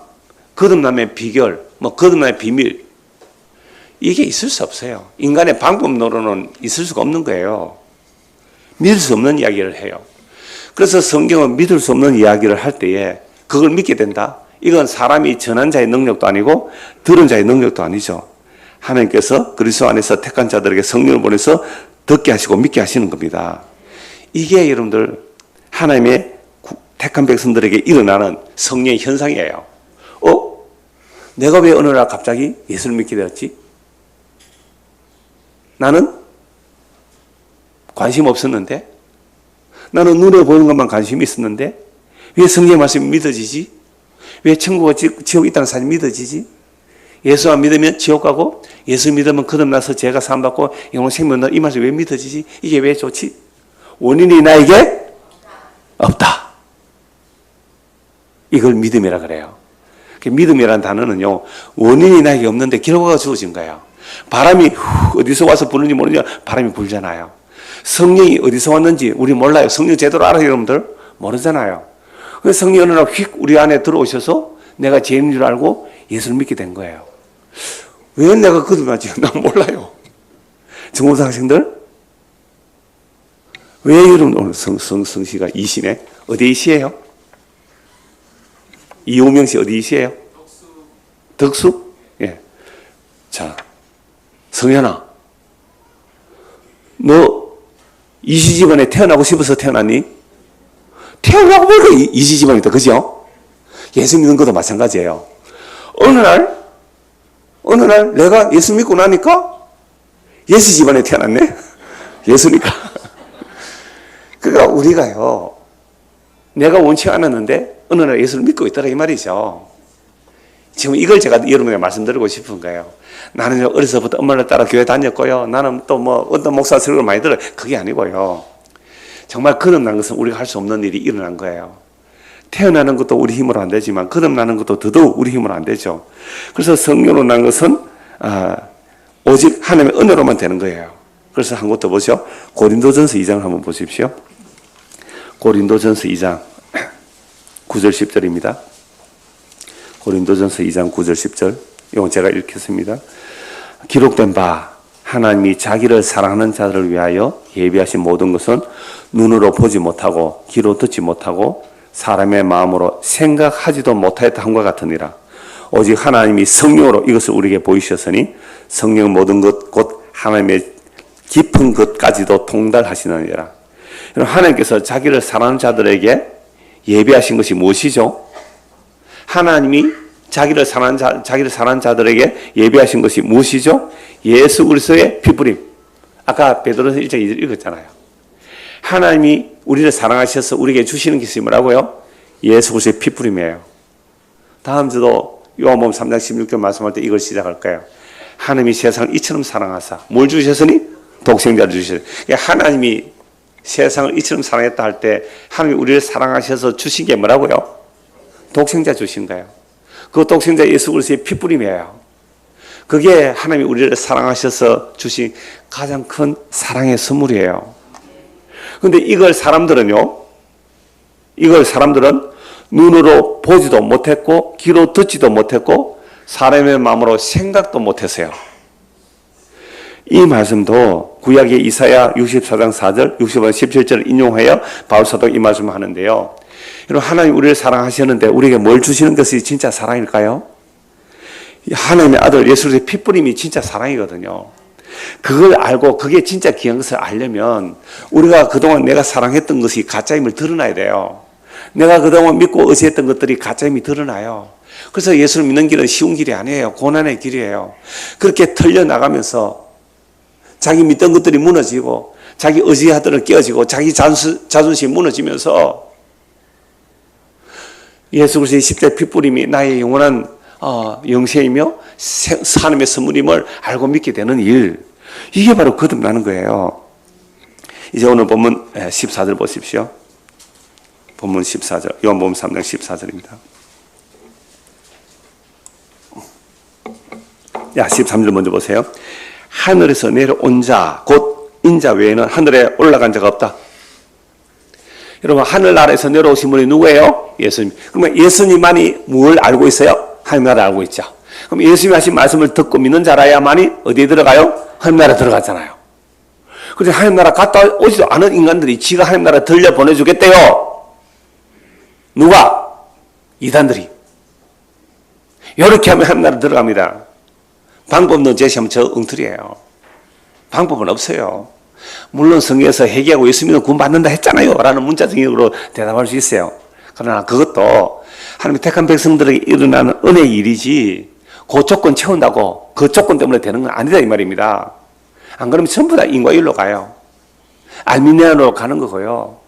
거듭남의 비결, 거듭남의 비밀, 이게 있을 수 없어요. 인간의 방법론으로는 있을 수가 없는 거예요. 믿을 수 없는 이야기를 해요. 그래서 성경은 믿을 수 없는 이야기를 할 때에 그걸 믿게 된다. 이건 사람이 전한 자의 능력도 아니고 들은 자의 능력도 아니죠. 하나님께서 그리스도 안에서 택한 자들에게 성령을 보내서 듣게 하시고 믿게 하시는 겁니다. 이게 여러분들 하나님의 택한 백성들에게 일어나는 성령의 현상이에요. 내가 왜 어느 날 갑자기 예수를 믿게 되었지? 나는 관심 없었는데, 나는 눈에 보이는 것만 관심이 있었는데 왜 성경의 말씀이 믿어지지? 왜 천국과 지옥이 있다는 사실이 믿어지지? 예수 안 믿으면 지옥 가고 예수 믿으면 거듭나서 죄가 사함받고 영원 생명 얻는다. 이 말씀이 왜 믿어지지? 이게 왜 좋지? 원인이 나에게 없다. 이걸 믿음이라 그래요. 믿음이라는 단어는요, 원인이 나에게 없는데 결과가 주어진 거예요. 바람이 어디서 와서 부는지 모르냐? 바람이 불잖아요. 성령이 어디서 왔는지 우리 몰라요. 성령 제대로 알아요, 여러분들? 모르잖아요. 그래서 성령이 어느 날 휙 우리 안에 들어오셔서 내가 죄인인 줄 알고 예수를 믿게 된 거예요. 왜 내가 거듭나지? 난 몰라요. 중고등 학생들? 왜 여러분 오늘 성씨가 이시네? 어디 이시예요? 이호명 씨 어디 이시예요? 덕수? 예. 자, 성현아, 너 이시 집안에 태어나고 싶어서 태어났니? 태어나고 보니까 이시 집안이다, 그죠? 예수 믿는 것도 마찬가지예요. 어느 날 내가 예수 믿고 나니까 예수 집안에 태어났네? 예수니까. 그러니까 우리가요, 내가 원치 않았는데 어느 날 예수를 믿고 있더라 이 말이죠. 지금 이걸 제가 여러분에게 말씀드리고 싶은 거예요. 나는 어려서부터 엄마를 따라 교회 다녔고요. 나는 또 어떤 목사 설교를 많이 들어요. 그게 아니고요. 정말 거듭난 것은 우리가 할 수 없는 일이 일어난 거예요. 태어나는 것도 우리 힘으로 안 되지만 거듭나는 것도 더더욱 우리 힘으로 안 되죠. 그래서 성령으로 난 것은 오직 하나님의 은혜로만 되는 거예요. 그래서 한 곳 더 보시죠. 고린도전서 2장 한번 보십시오. 고린도전서 2장 9절 10절입니다. 고린도전서 2장 9절 10절, 이건 제가 읽겠습니다. 기록된 바 하나님이 자기를 사랑하는 자들을 위하여 예비하신 모든 것은 눈으로 보지 못하고 귀로 듣지 못하고 사람의 마음으로 생각하지도 못하였다 함과 같으니라. 오직 하나님이 성령으로 이것을 우리에게 보이셨으니 성령 모든 것 곧 하나님의 깊은 것까지도 통달하시느니라. 하나님께서 자기를 사랑하는 자들에게 예비하신 것이 무엇이죠? 하나님이 자기를 사랑하는 자들에게 예비하신 것이 무엇이죠? 예수 그리스도의 피부림. 아까 베드로서 1장 2절 읽었잖아요. 하나님이 우리를 사랑하셔서 우리에게 주시는 것이 뭐라고요? 예수 그리스도의 피부림이에요. 다음 주도 요한복음 3장 16절 말씀할 때 이걸 시작할 거예요. 하나님이 세상을 이처럼 사랑하사 뭘 주셨으니? 독생자를 주셨어요. 하나님이 세상을 이처럼 사랑했다 할 때 하나님이 우리를 사랑하셔서 주신 게 뭐라고요? 독생자 주신 거예요. 그 독생자 예수 그리스도의 피부림이에요. 그게 하나님이 우리를 사랑하셔서 주신 가장 큰 사랑의 선물이에요. 그런데 이걸 사람들은 눈으로 보지도 못했고 귀로 듣지도 못했고 사람의 마음으로 생각도 못했어요. 이 말씀도 구약의 이사야 64장 4절, 65장 17절을 인용하여 바울사도가 이 말씀을 하는데요. 여러분, 하나님 우리를 사랑하셨는데 우리에게 뭘 주시는 것이 진짜 사랑일까요? 하나님의 아들 예수 그리스도의 피뿌림이 진짜 사랑이거든요. 그걸 알고 그게 진짜 귀한 것을 알려면 우리가 그동안 내가 사랑했던 것이 가짜임을 드러나야 돼요. 내가 그동안 믿고 의지했던 것들이 가짜임이 드러나요. 그래서 예수를 믿는 길은 쉬운 길이 아니에요. 고난의 길이에요. 그렇게 털려나가면서 자기 믿던 것들이 무너지고 자기 의지하던 깨어지고 자기 자존심이 무너지면서 예수 그리스도의 십자의 피뿌림이 나의 영원한 영생이며 하나님의 선물임을 알고 믿게 되는 일, 이게 바로 거듭나는 거예요. 이제 오늘 본문 14절 보십시오. 본문 14절, 요한복음 3장 14절입니다. 야, 13절 먼저 보세요. 하늘에서 내려온 자, 곧 인자 외에는 하늘에 올라간 자가 없다. 여러분, 하늘나라에서 내려오신 분이 누구예요? 예수님. 그러면 예수님만이 뭘 알고 있어요? 하늘나라 알고 있죠. 그럼 예수님이 하신 말씀을 듣고 믿는 자라야만이 어디에 들어가요? 하늘나라 들어가잖아요. 그런데 하늘나라 갔다 오지도 않은 인간들이 지가 하늘나라 들려 보내주겠대요. 누가? 이단들이. 이렇게 하면 하늘나라 들어갑니다. 방법은 제시하면 저 엉터리예요. 방법은 없어요. 물론 성경에서 회개하고 예수 믿으면 구원 받는다 했잖아요 라는 문자적으로 대답할 수 있어요. 그러나 그것도 하나님의 택한 백성들에게 일어나는 은혜의 일이지 그 조건 채운다고 그 조건 때문에 되는 건 아니다 이 말입니다. 안 그러면 전부 다 인과율로 가요. 알미니아로 가는 거고요.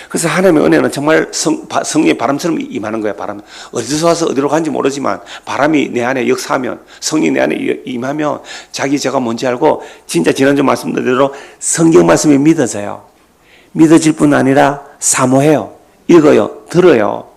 그래서 하나님의 은혜는 정말 성령의 바람처럼 임하는 거예요. 바람. 어디서 와서 어디로 간지 모르지만 바람이 내 안에 역사하면, 성령이 내 안에 임하면 자기 죄가 뭔지 알고 진짜 지난주 말씀드린 대로 성경 말씀이 믿어져요. 믿어질 뿐 아니라 사모해요. 읽어요. 들어요.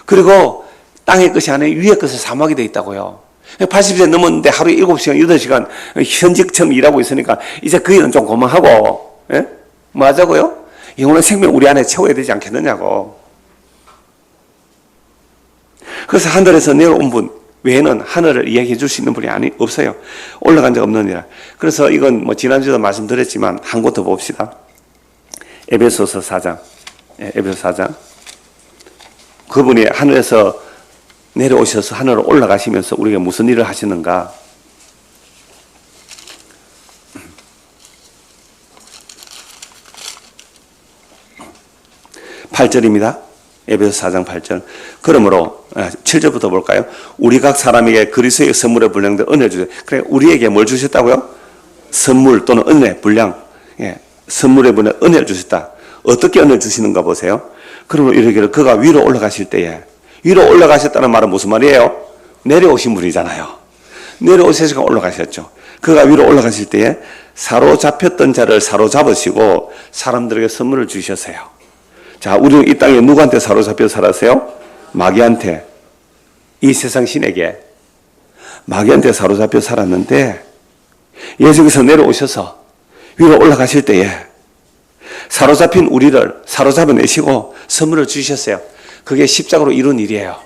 그리고 땅의 것이 아니라 위의 것을 사모하게 돼 있다고요. 80세 넘었는데 하루에 7시간, 8시간 현직처럼 일하고 있으니까 이제 그 일은 좀 그만하고, 예? 뭐 하자고요? 영원한 생명 우리 안에 채워야 되지 않겠느냐고. 그래서 하늘에서 내려온 분 외에는 하늘을 이야기해 줄 수 있는 분이 없어요. 올라간 적 없느니라. 그래서 이건 뭐 지난주에도 말씀드렸지만 한 곳 더 봅시다. 에베소서 4장. 에베소 4장. 그분이 하늘에서 내려오셔서 하늘로 올라가시면서 우리가 무슨 일을 하시는가? 8절입니다. 에베소 4장 8절. 그러므로 7절부터 볼까요? 우리 각 사람에게 그리스도의 선물에 분량된 은혜를 주세요. 그래, 우리에게 뭘 주셨다고요? 선물 또는 은혜, 분량. 예, 선물에 분량 은혜를 주셨다. 어떻게 은혜를 주시는가 보세요. 그러므로 이르기를 그가 위로 올라가실 때에, 위로 올라가셨다는 말은 무슨 말이에요? 내려오신 분이잖아요. 내려오셔서 올라가셨죠. 그가 위로 올라가실 때에 사로잡혔던 자를 사로잡으시고 사람들에게 선물을 주셨어요. 자, 우리는 이 땅에 누구한테 사로잡혀 살았어요? 마귀한테. 이 세상 신에게. 마귀한테 사로잡혀 살았는데 예수께서 내려오셔서 위로 올라가실 때에 사로잡힌 우리를 사로잡아내시고 선물을 주셨어요. 그게 십자가로 이룬 일이에요.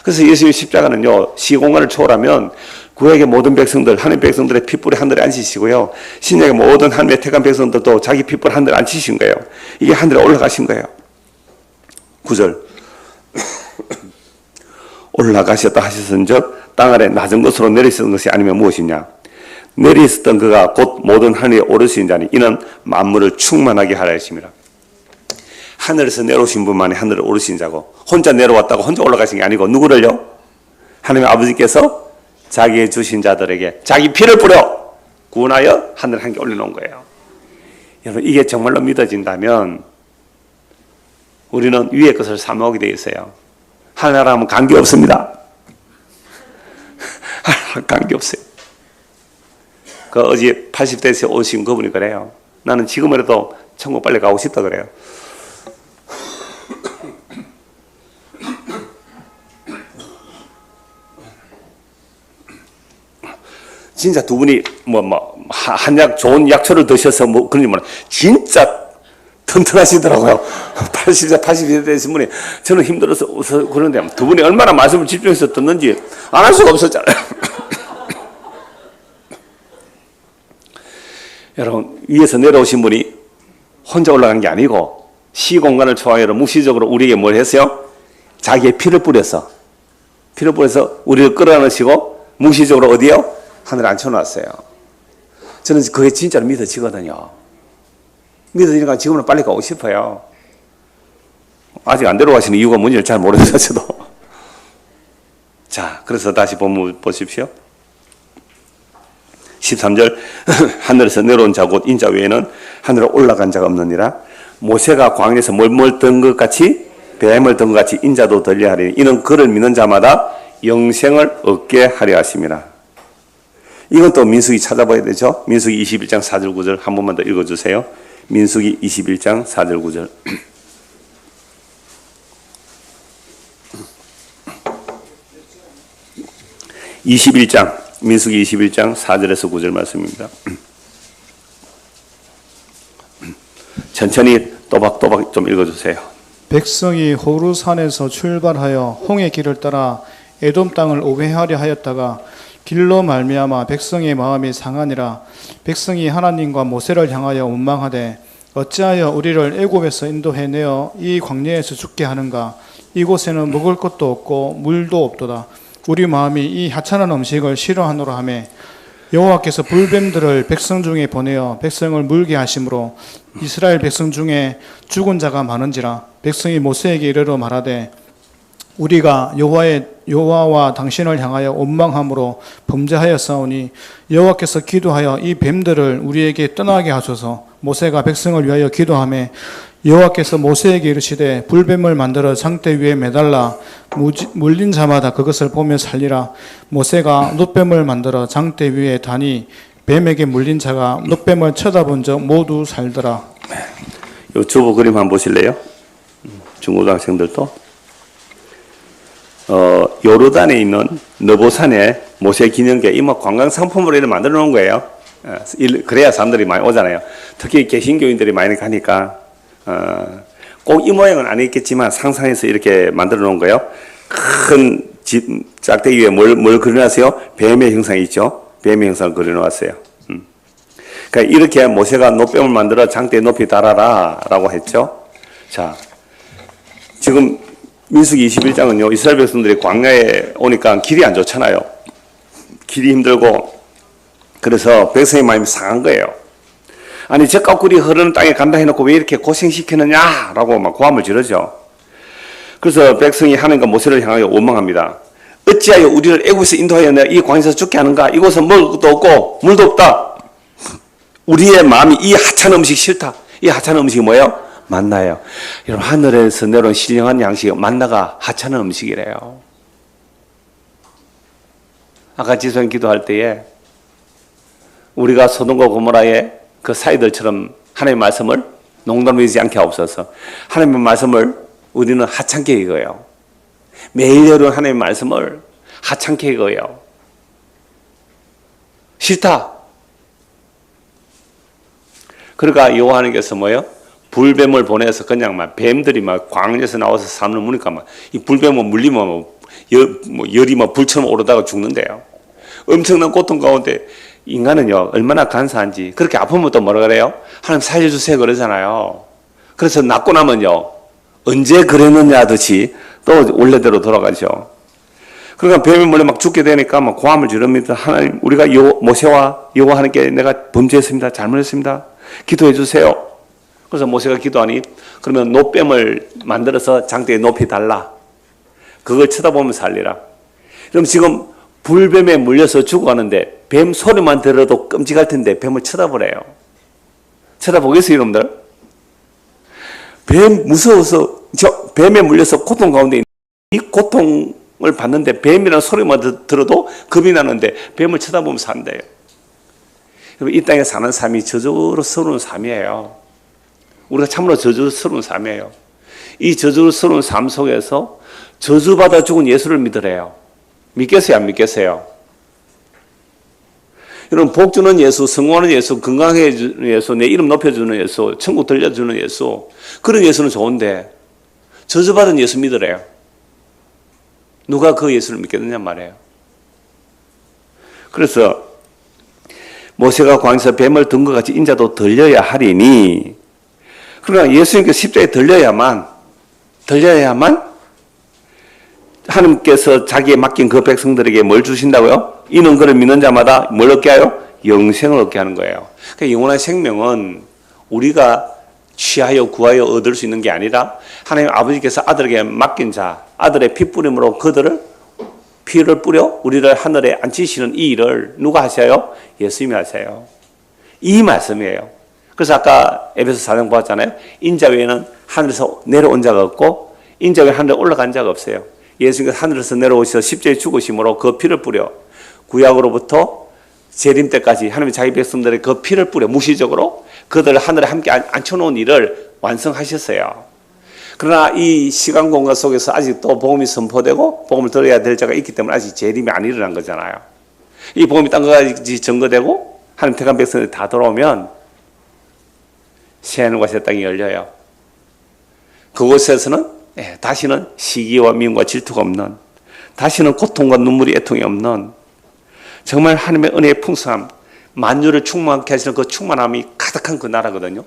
그래서 예수의 십자가는요, 시공간을 초월하면 구약의 모든 백성들, 하나님 백성들의 핏불이 하늘에 앉히시고요, 신약의 모든 하나님의 택한 백성들도 자기 핏불 하늘에 앉히신 거예요. 이게 하늘에 올라가신 거예요. 9절. 올라가셨다 하셨은즉 땅 아래 낮은 곳으로 내리셨던 것이 아니면 무엇이냐? 내리셨던 그가 곧 모든 하늘에 오르신 자니 이는 만물을 충만하게 하라 했습니다. 하늘에서 내려오신 분만이 하늘에 오르신 자고, 혼자 내려왔다고 혼자 올라가신 게 아니고 누구를요? 하나님 아버지께서 자기의 주신 자들에게 자기 피를 뿌려 구원하여 하늘 한 개 올려놓은 거예요. 여러분, 이게 정말로 믿어진다면 우리는 위의 것을 사모하게 되어 있어요. 하나님하면 관계없습니다. 하나님 관계없어요. 그 어제 80대에서 오신 그분이 그래요. 나는 지금이라도 천국 빨리 가고 싶다 그래요. 진짜 두 분이 한약 좋은 약초를 드셔서 뭐 그런지 몰라. 진짜 튼튼하시더라고요. 80세, 82세 되신 분이 저는 힘들어서 그런데 두 분이 얼마나 말씀을 집중해서 듣는지 안 할 수가 없었잖아요. 여러분, 위에서 내려오신 분이 혼자 올라간 게 아니고 시공간을 초월하여 무시적으로 우리에게 뭘 했어요? 자기의 피를 뿌려서 우리를 끌어안으시고 무시적으로 어디요? 하늘에 앉혀놨어요. 저는 그게 진짜로 믿어지거든요. 믿어지니까 지금은 빨리 가고 싶어요. 아직 안 데려가시는 이유가 뭔지를 잘 모르겠어요, 저도. 자, 그래서 다시 보십시오. 13절 하늘에서 내려온 자 곧 인자 외에는 하늘에 올라간 자가 없느니라. 모세가 광야에서 뭘 든 것 같이 뱀을 든 것 같이 인자도 들려 하리니 이는 그를 믿는 자마다 영생을 얻게 하려 하심이라. 이건 또 민수기 찾아봐야 되죠. 민수기 21장 4절 9절 한 번만 더 읽어주세요. 민수기 21장 4절 9절. 민수기 21장 4절에서 9절 말씀입니다. 천천히 또박또박 좀 읽어주세요. 백성이 호르산에서 출발하여 홍해 길을 따라 에돔 땅을 우회하려 하였다가 길로 말미암아 백성의 마음이 상하니라. 백성이 하나님과 모세를 향하여 원망하되 어찌하여 우리를 애굽에서 인도해내어 이 광야에서 죽게 하는가. 이곳에는 먹을 것도 없고 물도 없도다. 우리 마음이 이 하찮은 음식을 싫어하노라 하며 여호와께서 불뱀들을 백성 중에 보내어 백성을 물게 하심으로 이스라엘 백성 중에 죽은 자가 많은지라. 백성이 모세에게 이르러 말하되 우리가 여호와와 당신을 향하여 원망함으로 범죄하였사오니 여호와께서 기도하여 이 뱀들을 우리에게 떠나게 하소서. 모세가 백성을 위하여 기도하며 여호와께서 모세에게 이르시되 불뱀을 만들어 장대 위에 매달라 물린 자마다 그것을 보며 살리라. 모세가 놋뱀을 만들어 장대 위에 다니 뱀에게 물린 자가 놋뱀을 쳐다본 적 모두 살더라. 이 주보 그림 한번 보실래요? 중고등학생들도. 요르단에 있는 느보산에 모세 기념계 이 관광 상품으로 이렇게 만들어 놓은 거예요. 그래야 사람들이 많이 오잖아요. 특히 개신교인들이 많이 가니까 꼭 이 모양은 아니겠지만 상상해서 이렇게 만들어 놓은 거예요. 큰 집 짝대기 위에 뭘 그려놨어요? 뱀의 형상이 있죠. 뱀의 형상을 그려놓았어요. 그러니까 이렇게 모세가 놋뱀을 만들어 장대에 높이 달아라 라고 했죠. 자, 지금 민수기 21장은요 이스라엘 백성들이 광야에 오니까 길이 안 좋잖아요. 길이 힘들고 그래서 백성의 마음이 상한 거예요. 아니 젖과 꿀이 흐르는 땅에 간다 해놓고 왜 이렇게 고생시키느냐 라고 막 고함을 지르죠. 그래서 백성이 하나님과 모세를 향하여 원망합니다. 어찌하여 우리를 애굽에서 인도하여 내가 이 광야에서 죽게 하는가. 이곳은 먹을 것도 없고 물도 없다. 우리의 마음이 이 하찮은 음식 싫다. 이 하찮은 음식이 뭐예요? 만나예요. 여러분 하늘에서 내려온 신령한 양식 만나가 하찮은 음식이래요. 아까 지소연 기도할 때에 우리가 소돔과 고모라의 그 사이들처럼 하나님의 말씀을 농담이지 않게 하옵소서. 하나님의 말씀을 우리는 하찮게 읽어요. 매일 여러분 하나님의 말씀을 하찮게 읽어요. 싫다. 그러니까 여호와 하나님께서 뭐예요? 불뱀을 보내서 그냥 막 뱀들이 막 광야에서 나와서 삶을 무니까 막 이 불뱀을 물리면 열이 막 불처럼 오르다가 죽는데요. 엄청난 고통 가운데 인간은요 얼마나 간사한지 그렇게 아프면 또 뭐라 그래요? 하나님 살려주세요 그러잖아요. 그래서 낫고 나면요 언제 그랬느냐 하듯이 또 원래대로 돌아가죠. 그러니까 뱀이 물려 막 죽게 되니까 막 고함을 지릅니다. 하나님 우리가 모세와 여호와 하나님께 내가 범죄했습니다. 잘못했습니다. 기도해 주세요. 그래서 모세가 기도하니 그러면 놋뱀을 만들어서 장대에 높이 달라. 그걸 쳐다보면 살리라. 그럼 지금 불뱀에 물려서 죽어가는데 뱀 소리만 들어도 끔찍할 텐데 뱀을 쳐다보래요. 쳐다보겠어요 여러분들? 뱀 무서워서 뱀에 물려서 고통 가운데 이 고통을 받는데 뱀이라는 소리만 들어도 겁이 나는데 뱀을 쳐다보면 산대요. 이 땅에 사는 삶이 저주스러운 삶이에요. 우리가 참으로 저주스러운 삶이에요. 이 저주스러운 삶 속에서 저주받아 죽은 예수를 믿으래요. 믿겠어요? 안 믿겠어요? 여러분, 복 주는 예수, 성공하는 예수, 건강해 주는 예수, 내 이름 높여주는 예수, 천국 들려주는 예수, 그런 예수는 좋은데 저주받은 예수 믿으래요. 누가 그 예수를 믿겠느냐 말이에요. 그래서 모세가 광야에서 뱀을 든 것 같이 인자도 들려야 하리니, 그러나 예수님께서 십자가에 들려야만 하나님께서 자기에 맡긴 그 백성들에게 뭘 주신다고요? 이는 그를 믿는 자마다 뭘 얻게 하여? 영생을 얻게 하는 거예요. 그러니까 영원한 생명은 우리가 취하여 구하여 얻을 수 있는 게 아니라 하나님 아버지께서 아들에게 맡긴 자, 아들의 핏뿌림으로 그들을 피를 뿌려 우리를 하늘에 앉히시는 이 일을 누가 하셔요? 예수님이 하세요. 이 말씀이에요. 그래서 아까 에베소 4장 보았잖아요. 인자 외에는 하늘에서 내려온 자가 없고 인자 외에 하늘에 올라간 자가 없어요. 예수님께서 하늘에서 내려오셔서 십자가에 죽으심으로 그 피를 뿌려 구약으로부터 재림 때까지 하나님의 자기 백성들의 그 피를 뿌려 무시적으로 그들을 하늘에 함께 앉혀놓은 일을 완성하셨어요. 그러나 이 시간 공간 속에서 아직도 복음이 선포되고 복음을 들어야 될 자가 있기 때문에 아직 재림이 안 일어난 거잖아요. 이 복음이 딴 것까지 증거되고 하나님 택한 백성들이 다 돌아오면 새하늘과 새 땅이 열려요. 그곳에서는 다시는 시기와 미움과 질투가 없는, 다시는 고통과 눈물이 애통이 없는, 정말 하나님의 은혜의 풍성함, 만유를 충만하게 하시는 그 충만함이 가득한 그 나라거든요.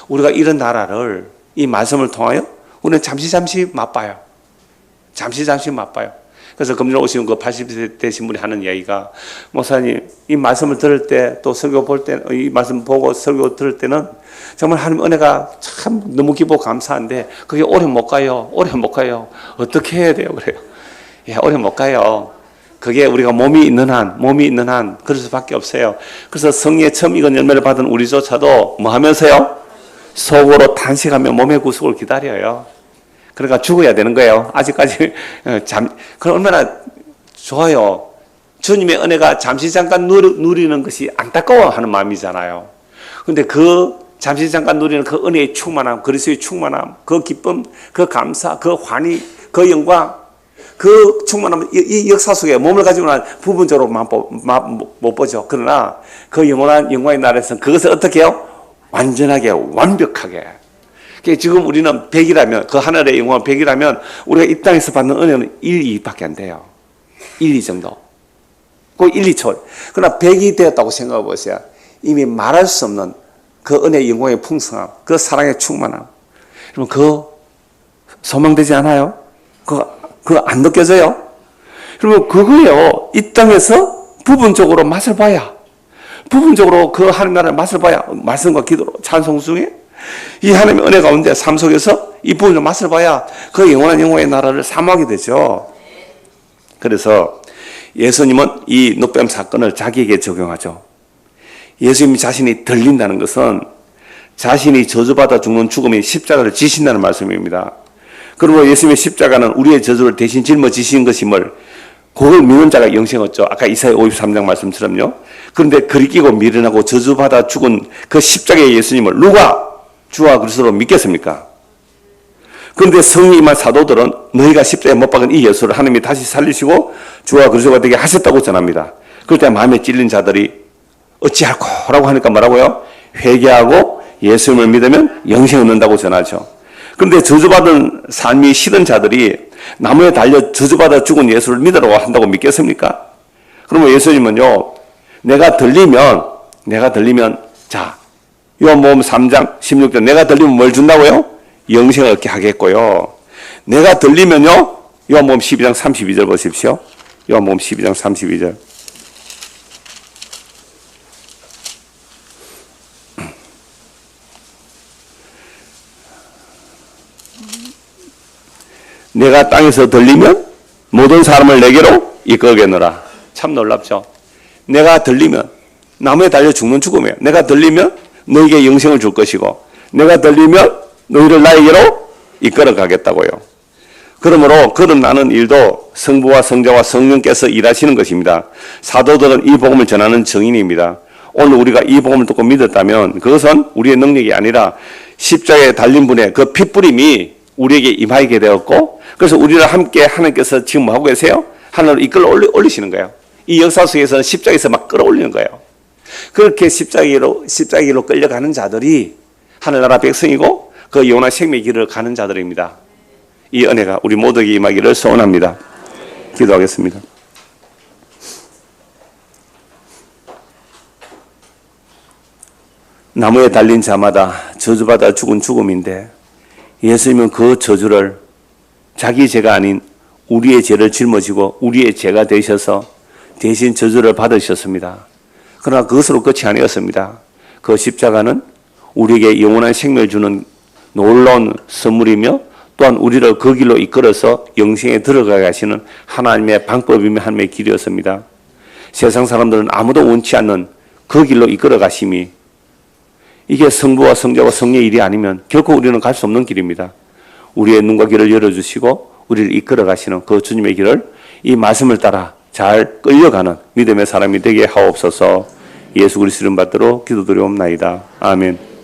우리가 이런 나라를 이 말씀을 통하여 우리는 잠시 맛봐요. 잠시 맛봐요. 그래서 금년 오시는 그 80세 되신 분이 하는 이야기가, 목사님 이 말씀을 들을 때 또 설교 볼 때 이 말씀 보고 설교 들을 때는 정말 하나님 은혜가 참 너무 기쁘고 감사한데 그게 오래 못 가요. 어떻게 해야 돼요? 그래요. 오래 못 가요. 그게 우리가 몸이 있는 한 그럴 수밖에 없어요. 그래서 성령의 처음 익은 열매를 받은 우리조차도 뭐 하면서요? 속으로 탄식하며 몸의 구속을 기다려요. 그러니까 죽어야 되는 거예요. 아직까지 그럼 얼마나 좋아요. 주님의 은혜가 잠시 잠깐 누리는 것이 안타까워하는 마음이잖아요. 그런데 그 잠시 잠깐 누리는 그 은혜의 충만함, 그리스도의 충만함, 그 기쁨, 그 감사, 그 환희, 그 영광, 그 충만함, 이 역사 속에 몸을 가지고는 부분적으로만 못 보죠. 그러나 그 영원한 영광의 나라에서는 그것을 어떻게 해요? 완전하게, 완벽하게. 지금 우리는 100이라면, 그 하늘의 영광은 100이라면 우리가 이 땅에서 받는 은혜는 1, 2밖에 안 돼요. 1, 2 정도. 그 1, 2초. 그러나 100이 되었다고 생각해 보세요. 이미 말할 수 없는 그 은혜의 영광의 풍성함, 그 사랑의 충만함. 여러분, 그거 소망되지 않아요? 그거 안 느껴져요? 여러분, 그거요. 이 땅에서 부분적으로 맛을 봐야, 부분적으로 그 하나님 나라의 맛을 봐야, 말씀과 기도로, 찬송 중에 이 하나님의 은혜 가운데 삶 속에서 이 부분을 맛을 봐야 그 영원한 영광의 나라를 사모하게 되죠. 그래서 예수님은 이 늑뱀 사건을 자기에게 적용하죠. 예수님 자신이 들린다는 것은 자신이 저주받아 죽는 죽음이 십자가를 지신다는 말씀입니다. 그러므로 예수님의 십자가는 우리의 저주를 대신 짊어지신 것임을, 그걸 믿는 자가 영생 얻죠. 아까 이사야 53장 말씀처럼요. 그런데 그리 끼고 미련하고 저주받아 죽은 그 십자가의 예수님을 누가 주와 그리스도로 믿겠습니까? 그런데 성령이 임한 사도들은 너희가 십자가에 못 박은 이 예수를 하나님이 다시 살리시고 주와 그리스도가 되게 하셨다고 전합니다. 그럴 때 마음에 찔린 자들이 어찌할꼬 라고 하니까 뭐라고요? 회개하고 예수님을 믿으면 영생 얻는다고 전하죠. 그런데 저주받은 삶이 싫은 자들이 나무에 달려 저주받아 죽은 예수를 믿으라고 한다고 믿겠습니까? 그러면 예수님은요, 내가 들리면 자, 요한복음 3장 16절 내가 들리면 뭘 준다고요? 영생을 얻게 하겠고요. 내가 들리면요, 요한복음 12장 32절 보십시오. 요한복음 12장 32절. 내가 땅에서 들리면 모든 사람을 내게로 이끌겠노라. 참 놀랍죠? 내가 들리면, 나무에 달려 죽는 죽음이에요. 내가 들리면 너에게 영생을 줄 것이고, 내가 들리면 너희를 나에게로 이끌어 가겠다고요. 그러므로 거듭나는 일도 성부와 성자와 성령께서 일하시는 것입니다. 사도들은 이 복음을 전하는 증인입니다. 오늘 우리가 이 복음을 듣고 믿었다면 그것은 우리의 능력이 아니라 십자가에 달린 분의 그 핏부림이 우리에게 임하게 되었고, 그래서 우리를 함께 하나님께서 지금 뭐 하고 계세요? 하늘로 이끌어 올리시는 거예요. 이 역사 속에서는 십자가에서 막 끌어올리는 거예요. 그렇게 십자가로 끌려가는 자들이 하늘나라 백성이고 그 영원한 생명의 길을 가는 자들입니다. 이 은혜가 우리 모두에게 임하기를 소원합니다. 기도하겠습니다. 나무에 달린 자마다 저주받아 죽은 죽음인데 예수님은 그 저주를 자기 죄가 아닌 우리의 죄를 짊어지고 우리의 죄가 되셔서 대신 저주를 받으셨습니다. 그러나 그것으로 끝이 아니었습니다. 그 십자가는 우리에게 영원한 생명을 주는 놀라운 선물이며 또한 우리를 그 길로 이끌어서 영생에 들어가게 하시는 하나님의 방법이며 하나님의 길이었습니다. 세상 사람들은 아무도 원치 않는 그 길로 이끌어 가심이 이게 성부와 성자와 성령의 일이 아니면 결코 우리는 갈 수 없는 길입니다. 우리의 눈과 귀를 열어주시고 우리를 이끌어 가시는 그 주님의 길을 이 말씀을 따라 잘 끌려가는 믿음의 사람이 되게 하옵소서. 예수 그리스도 이름 받들어 기도드리옵나이다. 아멘.